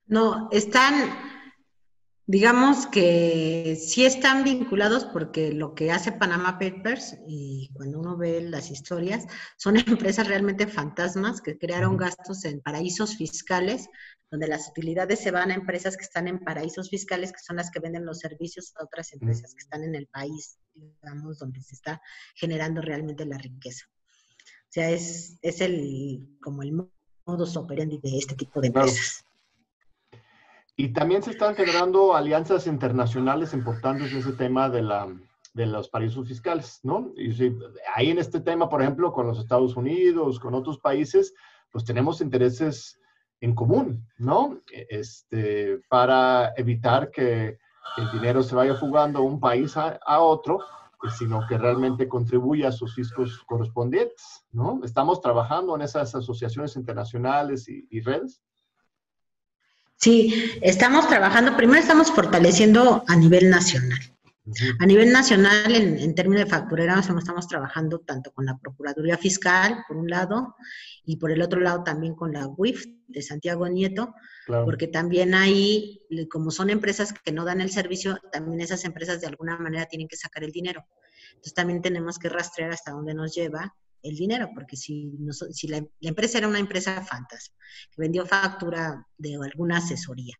No, digamos que sí están vinculados porque lo que hace Panama Papers, y cuando uno ve las historias, son empresas realmente fantasmas que crearon gastos en paraísos fiscales, donde las utilidades se van a empresas que están en paraísos fiscales, que son las que venden los servicios a otras empresas que están en el país, digamos, donde se está generando realmente la riqueza. O sea, es como el modus operandi de este tipo de empresas. Claro. Y también se están generando alianzas internacionales importantes en ese tema de los paraísos fiscales, ¿no? Y ahí en este tema, por ejemplo, con los Estados Unidos, con otros países, pues tenemos intereses en común, ¿no? Para evitar que el dinero se vaya fugando de un país a otro, sino que realmente contribuya a sus fiscos correspondientes, ¿no? Estamos trabajando en esas asociaciones internacionales y redes. Sí, estamos trabajando, primero estamos fortaleciendo a nivel nacional. A nivel nacional, en términos de factureras, estamos trabajando tanto con la Procuraduría Fiscal, por un lado, y por el otro lado también con la UIF de Santiago Nieto, claro. Porque también ahí, como son empresas que no dan el servicio, también esas empresas de alguna manera tienen que sacar el dinero. Entonces también tenemos que rastrear hasta dónde nos lleva el dinero, porque si la empresa era una empresa fantasma, que vendió factura de alguna asesoría,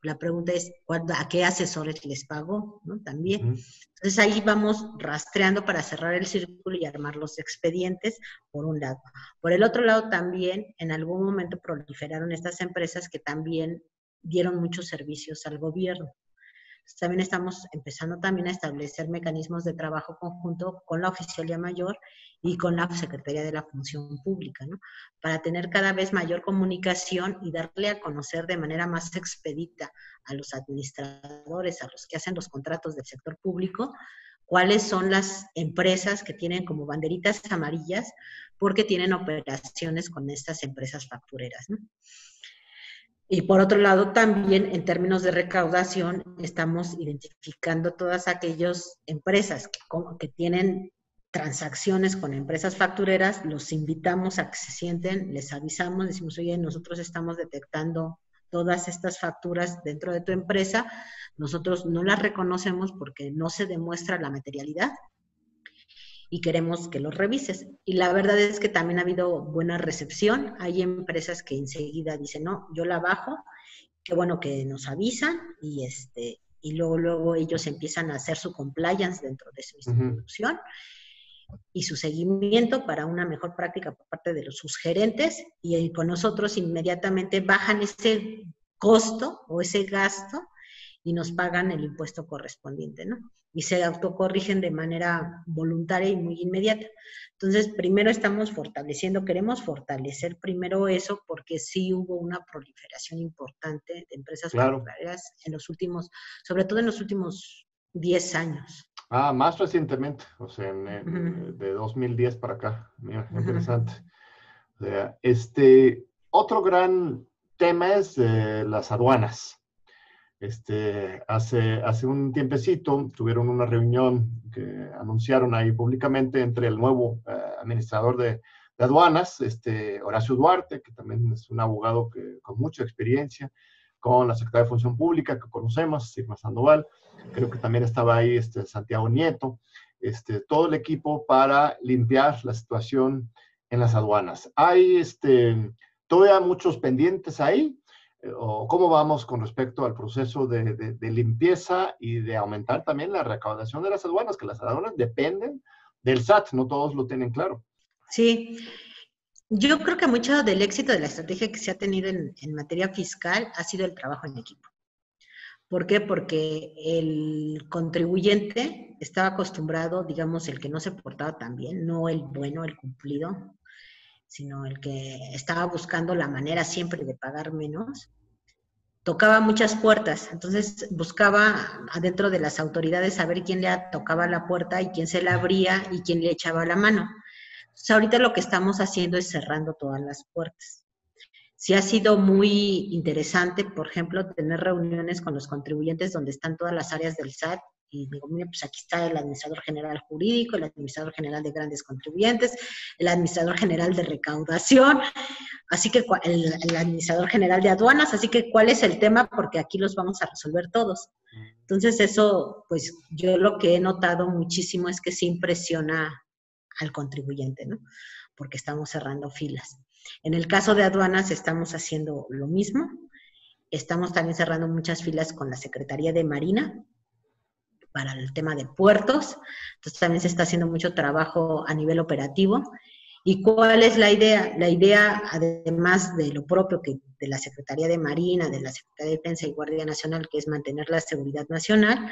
la pregunta es, ¿a qué asesores les pagó? ¿No? También. Entonces ahí vamos rastreando para cerrar el círculo y armar los expedientes, por un lado. Por el otro lado también, en algún momento proliferaron estas empresas que también dieron muchos servicios al gobierno. También estamos empezando también a establecer mecanismos de trabajo conjunto con la Oficialía Mayor y con la Secretaría de la Función Pública, ¿no? Para tener cada vez mayor comunicación y darle a conocer de manera más expedita a los administradores, a los que hacen los contratos del sector público, cuáles son las empresas que tienen como banderitas amarillas porque tienen operaciones con estas empresas factureras, ¿no? Y por otro lado, también en términos de recaudación, estamos identificando todas aquellas empresas que tienen transacciones con empresas factureras, los invitamos a que se sienten, les avisamos, decimos, oye, nosotros estamos detectando todas estas facturas dentro de tu empresa, nosotros no las reconocemos porque no se demuestra la materialidad, y queremos que los revises. Y la verdad es que también ha habido buena recepción. Hay empresas que enseguida dicen, no, yo la bajo, qué bueno que nos avisan, y luego ellos empiezan a hacer su compliance dentro de su institución y su seguimiento para una mejor práctica por parte de sus gerentes, y con nosotros inmediatamente bajan ese costo o ese gasto y nos pagan el impuesto correspondiente, ¿no? Y se autocorrigen de manera voluntaria y muy inmediata. Entonces, primero estamos fortaleciendo, queremos fortalecer primero eso, porque sí hubo una proliferación importante de empresas petroleras en los últimos, sobre todo en los últimos 10 años. Más recientemente, o sea, de 2010 para acá. Mira, interesante. O sea, otro gran tema es las aduanas. Hace un tiempecito tuvieron una reunión que anunciaron ahí públicamente entre el nuevo administrador de aduanas, Horacio Duarte, que también es un abogado con mucha experiencia, con la Secretaría de Función Pública que conocemos, Irma Sandoval, creo que también estaba ahí Santiago Nieto, todo el equipo para limpiar la situación en las aduanas. Hay todavía muchos pendientes ahí. ¿O cómo vamos con respecto al proceso de limpieza y de aumentar también la recaudación de las aduanas? Que las aduanas dependen del SAT, no todos lo tienen claro. Sí, yo creo que mucho del éxito de la estrategia que se ha tenido en materia fiscal ha sido el trabajo en equipo. ¿Por qué? Porque el contribuyente estaba acostumbrado, digamos, el que no se portaba tan bien, no el bueno, el cumplido, sino el que estaba buscando la manera siempre de pagar menos, tocaba muchas puertas. Entonces buscaba adentro de las autoridades saber quién le tocaba la puerta y quién se la abría y quién le echaba la mano. Entonces ahorita lo que estamos haciendo es cerrando todas las puertas. Sí ha sido muy interesante, por ejemplo, tener reuniones con los contribuyentes donde están todas las áreas del SAT, y digo, mira, pues aquí está el administrador general jurídico, el administrador general de grandes contribuyentes, el administrador general de recaudación, así que el administrador general de aduanas, así que ¿cuál es el tema? Porque aquí los vamos a resolver todos. Entonces eso, pues yo lo que he notado muchísimo es que sí impresiona al contribuyente, ¿no? Porque estamos cerrando filas. En el caso de aduanas estamos haciendo lo mismo, estamos también cerrando muchas filas con la Secretaría de Marina, para el tema de puertos, entonces también se está haciendo mucho trabajo a nivel operativo. ¿Y cuál es la idea? La idea, además de lo propio que de la Secretaría de Marina, de la Secretaría de Defensa y Guardia Nacional, que es mantener la seguridad nacional,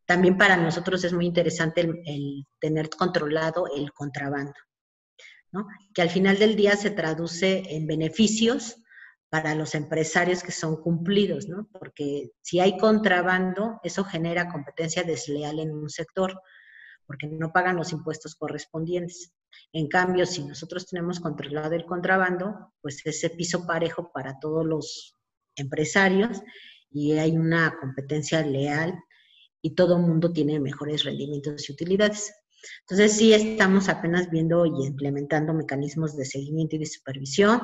también para nosotros es muy interesante el tener controlado el contrabando, ¿no? Que al final del día se traduce en beneficios para los empresarios que son cumplidos, ¿no? Porque si hay contrabando, eso genera competencia desleal en un sector, porque no pagan los impuestos correspondientes. En cambio, si nosotros tenemos controlado el contrabando, pues ese piso parejo para todos los empresarios y hay una competencia leal y todo el mundo tiene mejores rendimientos y utilidades. Entonces sí estamos apenas viendo y implementando mecanismos de seguimiento y de supervisión,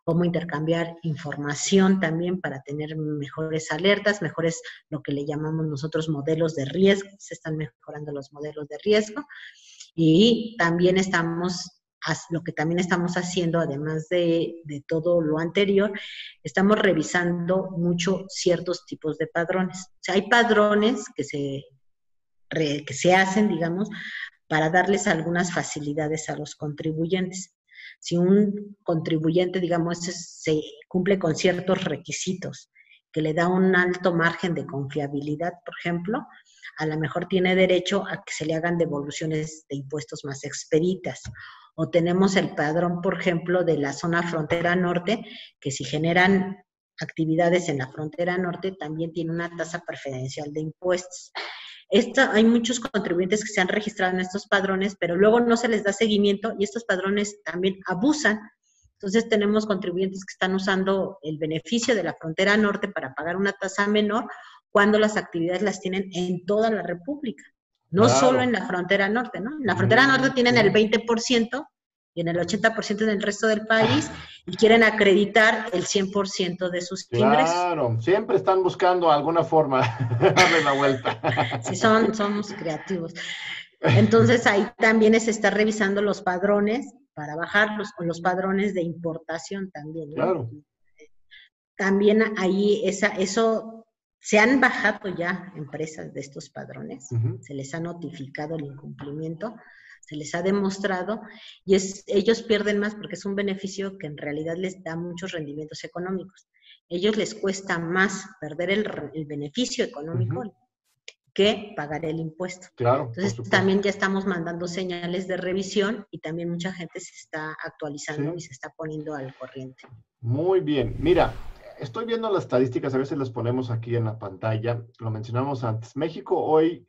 cómo intercambiar información también para tener mejores alertas, mejores lo que le llamamos nosotros modelos de riesgo, se están mejorando los modelos de riesgo y también lo que también estamos haciendo, además de todo lo anterior, estamos revisando mucho ciertos tipos de padrones. O sea, hay padrones que se hacen, digamos, para darles algunas facilidades a los contribuyentes. Si un contribuyente, digamos, se cumple con ciertos requisitos que le da un alto margen de confiabilidad, por ejemplo, a lo mejor tiene derecho a que se le hagan devoluciones de impuestos más expeditas. O tenemos el padrón, por ejemplo, de la zona frontera norte, que si generan actividades en la frontera norte, también tiene una tasa preferencial de impuestos. Hay muchos contribuyentes que se han registrado en estos padrones, pero luego no se les da seguimiento y estos padrones también abusan. Entonces tenemos contribuyentes que están usando el beneficio de la frontera norte para pagar una tasa menor cuando las actividades las tienen en toda la República, no solo en la frontera norte, ¿no? En la frontera norte tienen el 20% y en el 80% en el resto del país, y quieren acreditar el 100% de sus ingresos. Claro, siempre están buscando alguna forma de darle la vuelta. Sí, somos creativos. Entonces ahí también se está revisando los padrones para bajarlos, o los padrones de importación también, ¿no? Claro. También ahí eso se han bajado ya empresas de estos padrones, se les ha notificado el incumplimiento, se les ha demostrado, y ellos pierden más porque es un beneficio que en realidad les da muchos rendimientos económicos. ellos les cuesta más perder el beneficio económico que pagar el impuesto. Claro, entonces también ya estamos mandando señales de revisión y también mucha gente se está actualizando y se está poniendo al corriente. Muy bien. Mira, estoy viendo las estadísticas, a veces las ponemos aquí en la pantalla, lo mencionamos antes. México hoy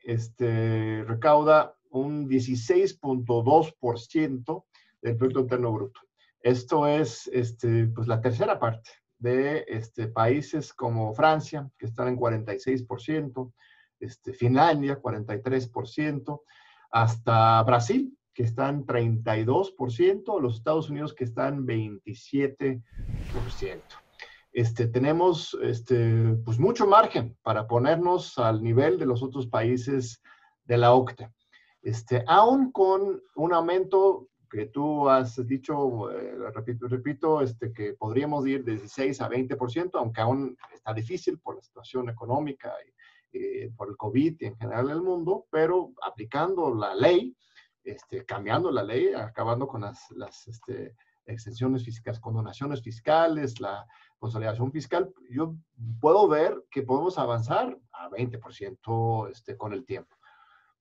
recauda un 16.2% del Producto Interno Bruto. Esto es pues la tercera parte de países como Francia, que están en 46%, Finlandia, 43%, hasta Brasil, que están 32%, los Estados Unidos, que están 27%. Tenemos pues mucho margen para ponernos al nivel de los otros países de la OCDE. Aún con un aumento que tú has dicho, repito, que podríamos ir de 16 a 20%, aunque aún está difícil por la situación económica y por el COVID y en general el mundo, pero aplicando la ley, cambiando la ley, acabando con las exenciones fiscales, condonaciones fiscales, la consolidación fiscal, yo puedo ver que podemos avanzar a 20% con el tiempo.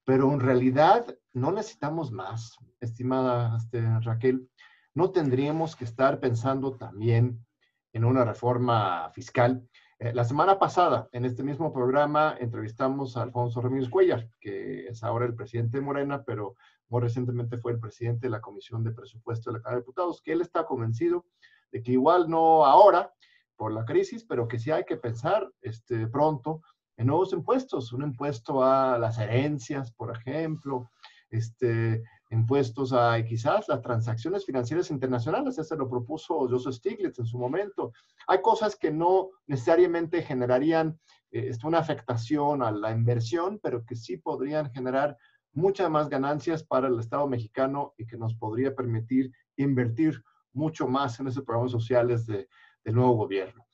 Pero en realidad no necesitamos más, estimada Raquel. No tendríamos que estar pensando también en una reforma fiscal. La semana pasada, en este mismo programa, entrevistamos a Alfonso Ramírez Cuellar, que es ahora el presidente de Morena, pero muy recientemente fue el presidente de la Comisión de Presupuesto de la Cámara de Diputados, que él está convencido de que igual no ahora, por la crisis, pero que sí hay que pensar pronto en nuevos impuestos, un impuesto a las herencias, por ejemplo, impuestos a quizás las transacciones financieras internacionales, ese lo propuso Joseph Stiglitz en su momento. Hay cosas que no necesariamente generarían una afectación a la inversión, pero que sí podrían generar muchas más ganancias para el Estado mexicano y que nos podría permitir invertir mucho más en esos programas sociales del nuevo gobierno.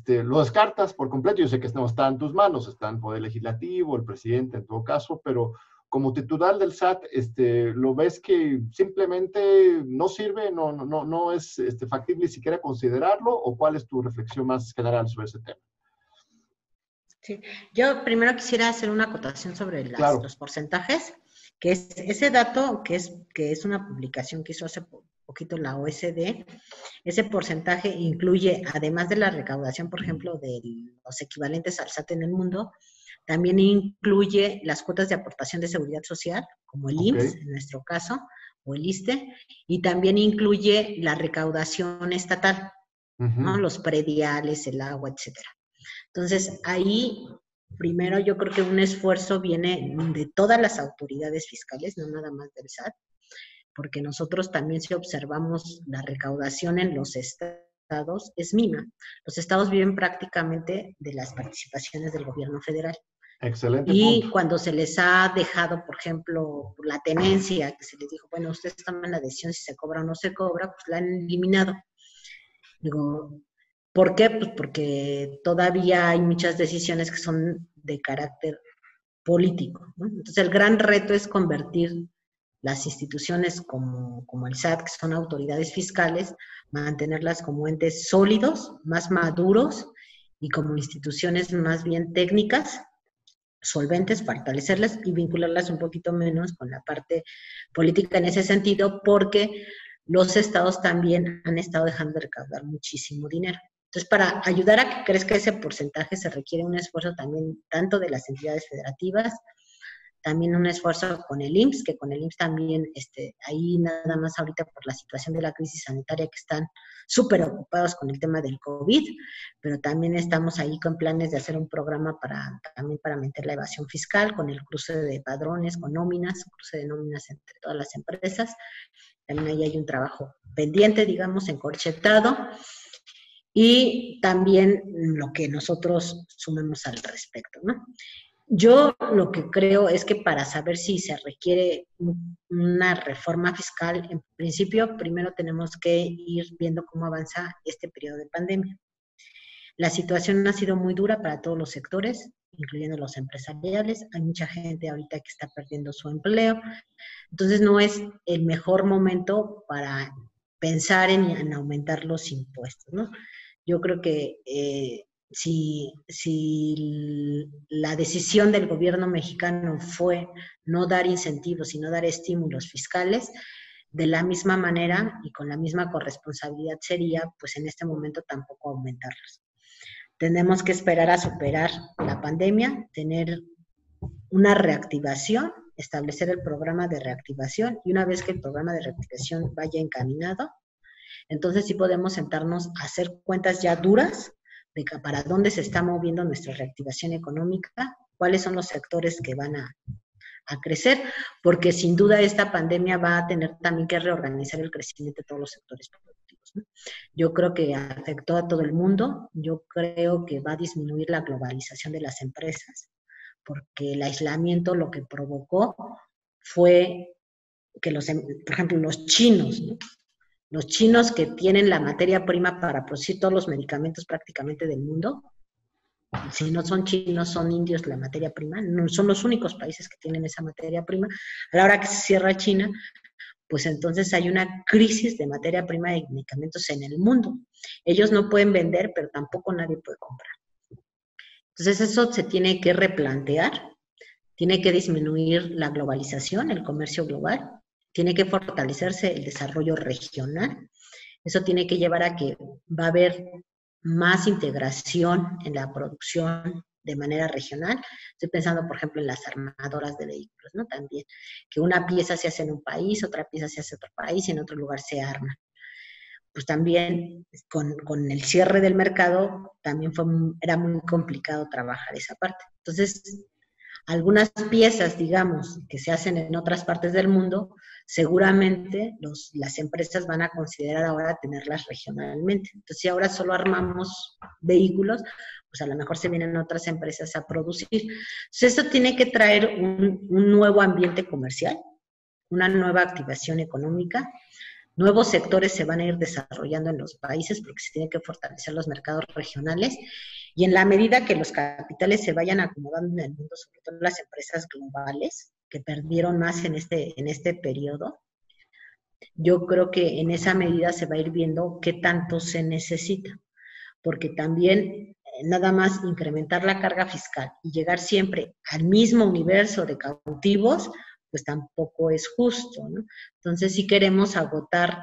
Lo descartas por completo, yo sé que no está en tus manos, está en el Poder Legislativo, el presidente en todo caso, pero como titular del SAT, ¿lo ves que simplemente no sirve, no es factible ni siquiera considerarlo, o cuál es tu reflexión más general sobre ese tema? Sí, yo primero quisiera hacer una acotación sobre los porcentajes, que es ese dato que es una publicación que hizo hace poquito la OSD. Ese porcentaje incluye, además de la recaudación, por ejemplo, de los equivalentes al SAT en el mundo, también incluye las cuotas de aportación de seguridad social, como el IMSS, en nuestro caso, o el ISSSTE, y también incluye la recaudación estatal, ¿no? Los prediales, el agua, etcétera. Entonces, ahí, primero yo creo que un esfuerzo viene de todas las autoridades fiscales, no nada más del SAT, porque nosotros también, si observamos la recaudación en los estados, es mínima. Los estados viven prácticamente de las participaciones del gobierno federal. Excelente. Y cuando se les ha dejado, por ejemplo, la tenencia, que se les dijo, bueno, ustedes toman la decisión si se cobra o no se cobra, pues la han eliminado. Digo, ¿por qué? Pues porque todavía hay muchas decisiones que son de carácter político, ¿no? Entonces, el gran reto es convertir las instituciones como el SAT, que son autoridades fiscales, mantenerlas como entes sólidos, más maduros y como instituciones más bien técnicas, solventes, fortalecerlas y vincularlas un poquito menos con la parte política en ese sentido, porque los estados también han estado dejando de recaudar muchísimo dinero. Entonces, para ayudar a que crezca ese porcentaje se requiere un esfuerzo también tanto de las entidades federativas, también un esfuerzo con el IMSS, que con el IMSS también, ahí nada más ahorita por la situación de la crisis sanitaria que están súper ocupados con el tema del COVID, pero también estamos ahí con planes de hacer un programa también para meter la evasión fiscal, con el cruce de padrones, con nóminas, cruce de nóminas entre todas las empresas. También ahí hay un trabajo pendiente, digamos, encorchetado, y también lo que nosotros sumemos al respecto, ¿no? Yo lo que creo es que para saber si se requiere una reforma fiscal, en principio, primero tenemos que ir viendo cómo avanza este periodo de pandemia. La situación ha sido muy dura para todos los sectores, incluyendo los empresariales. Hay mucha gente ahorita que está perdiendo su empleo. Entonces, no es el mejor momento para pensar en aumentar los impuestos, ¿no? Yo creo que si la decisión del gobierno mexicano fue no dar incentivos, sino dar estímulos fiscales, de la misma manera y con la misma corresponsabilidad sería, pues en este momento tampoco aumentarlos. Tenemos que esperar a superar la pandemia, tener una reactivación, establecer el programa de reactivación, y una vez que el programa de reactivación vaya encaminado, entonces sí podemos sentarnos a hacer cuentas ya duras de para dónde se está moviendo nuestra reactivación económica, cuáles son los sectores que van a crecer, porque sin duda esta pandemia va a tener también que reorganizar el crecimiento de todos los sectores productivos, ¿no? Yo creo que afectó a todo el mundo, yo creo que va a disminuir la globalización de las empresas, porque el aislamiento lo que provocó fue que por ejemplo, los chinos, ¿no? Los chinos que tienen la materia prima para producir todos los medicamentos prácticamente del mundo, si no son chinos, son indios la materia prima, no son los únicos países que tienen esa materia prima. A la hora que se cierra China, pues entonces hay una crisis de materia prima de medicamentos en el mundo. Ellos no pueden vender, pero tampoco nadie puede comprar. Entonces eso se tiene que replantear, tiene que disminuir la globalización, el comercio global, tiene que fortalecerse el desarrollo regional. Eso tiene que llevar a que va a haber más integración en la producción de manera regional. Estoy pensando, por ejemplo, en las armadoras de vehículos, ¿no? También, que una pieza se hace en un país, otra pieza se hace en otro país y en otro lugar se arma. Pues también con el cierre del mercado también era muy complicado trabajar esa parte. Entonces, algunas piezas, digamos, que se hacen en otras partes del mundo, seguramente las empresas van a considerar ahora tenerlas regionalmente. Entonces, si ahora solo armamos vehículos, pues a lo mejor se vienen otras empresas a producir. Entonces, esto tiene que traer un nuevo ambiente comercial, una nueva activación económica. Nuevos sectores se van a ir desarrollando en los países porque se tienen que fortalecer los mercados regionales, y en la medida que los capitales se vayan acomodando en el mundo, sobre todo las empresas globales que perdieron más en este periodo, yo creo que en esa medida se va a ir viendo qué tanto se necesita, porque también nada más incrementar la carga fiscal y llegar siempre al mismo universo de cautivos, pues tampoco es justo, ¿no? Entonces, si queremos agotar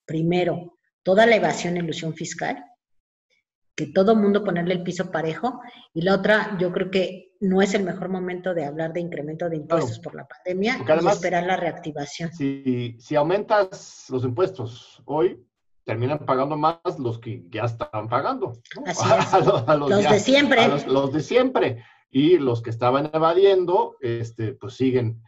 primero toda la evasión e ilusión fiscal, que todo mundo ponerle el piso parejo, y la otra, yo creo que no es el mejor momento de hablar de incremento de impuestos por la pandemia y esperar la reactivación. Si aumentas los impuestos hoy, terminan pagando más los que ya estaban pagando, ¿no? Así es. Los de siempre. Los de siempre. Y los que estaban evadiendo, pues siguen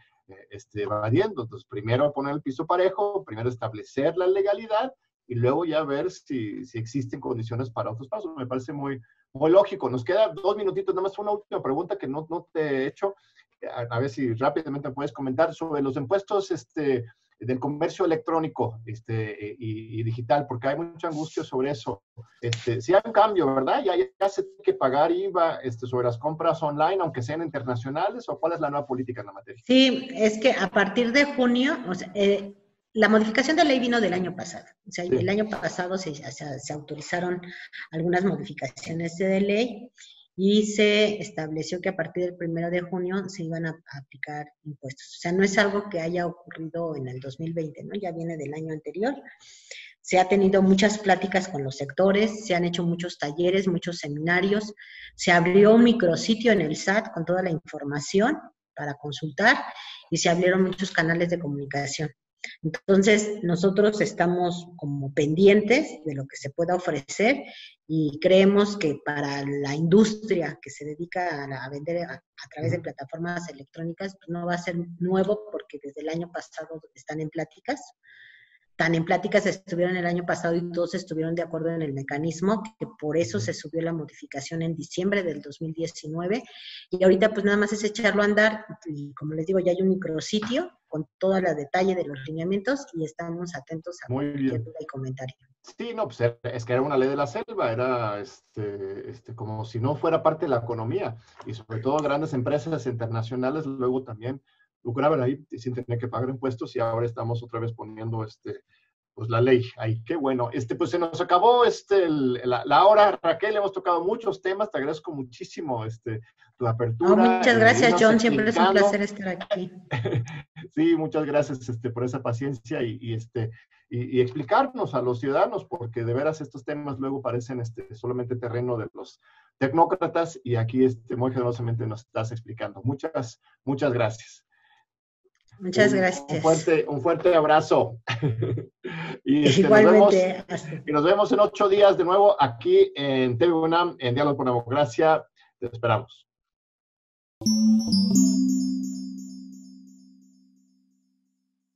evadiendo. Entonces, primero poner el piso parejo, primero establecer la legalidad y luego ya ver si existen condiciones para otros pasos. Me parece muy, muy lógico. Nos queda 2 minutitos, nada más una última pregunta que no te he hecho. A ver si rápidamente puedes comentar sobre los impuestos del comercio electrónico y digital, porque hay mucha angustia sobre eso. Si hay un cambio, ¿verdad? Ya se tiene que pagar IVA sobre las compras online, aunque sean internacionales, ¿o cuál es la nueva política en la materia? Sí, es que a partir de junio, o sea, la modificación de ley vino del año pasado. O sea, sí. El año pasado se autorizaron algunas modificaciones de ley y se estableció que a partir del 1 de junio se iban a aplicar impuestos. O sea, no es algo que haya ocurrido en el 2020, ¿no? Ya viene del año anterior. Se ha tenido muchas pláticas con los sectores, se han hecho muchos talleres, muchos seminarios, se abrió un micrositio en el SAT con toda la información para consultar y se abrieron muchos canales de comunicación. Entonces, nosotros estamos como pendientes de lo que se pueda ofrecer y creemos que para la industria que se dedica a vender a través de plataformas electrónicas, pues no va a ser nuevo porque desde el año pasado están en pláticas. Tan en pláticas estuvieron el año pasado y todos estuvieron de acuerdo en el mecanismo, que por eso se subió la modificación en diciembre del 2019, y ahorita pues nada más es echarlo a andar, y como les digo, ya hay un micrositio con todo el detalle de los lineamientos y estamos atentos a cualquier duda y comentario. Sí, no, pues es que era una ley de la selva, era como si no fuera parte de la economía, y sobre todo grandes empresas internacionales luego también lucraban ahí sin tener que pagar impuestos, y ahora estamos otra vez poniendo pues la ley. Ay, qué bueno. Pues se nos acabó la hora, Raquel, hemos tocado muchos temas, te agradezco muchísimo tu apertura. No, muchas gracias, John, explicando. siempre es un placer estar aquí. Sí, muchas gracias por esa paciencia y explicarnos a los ciudadanos, porque de veras estos temas luego parecen solamente terreno de los tecnócratas, y aquí muy generosamente nos estás explicando. Muchas gracias. Muchas gracias. Un fuerte abrazo. Igualmente. Nos vemos en 8 días de nuevo aquí en TV UNAM, en Diálogo por Democracia. Te esperamos.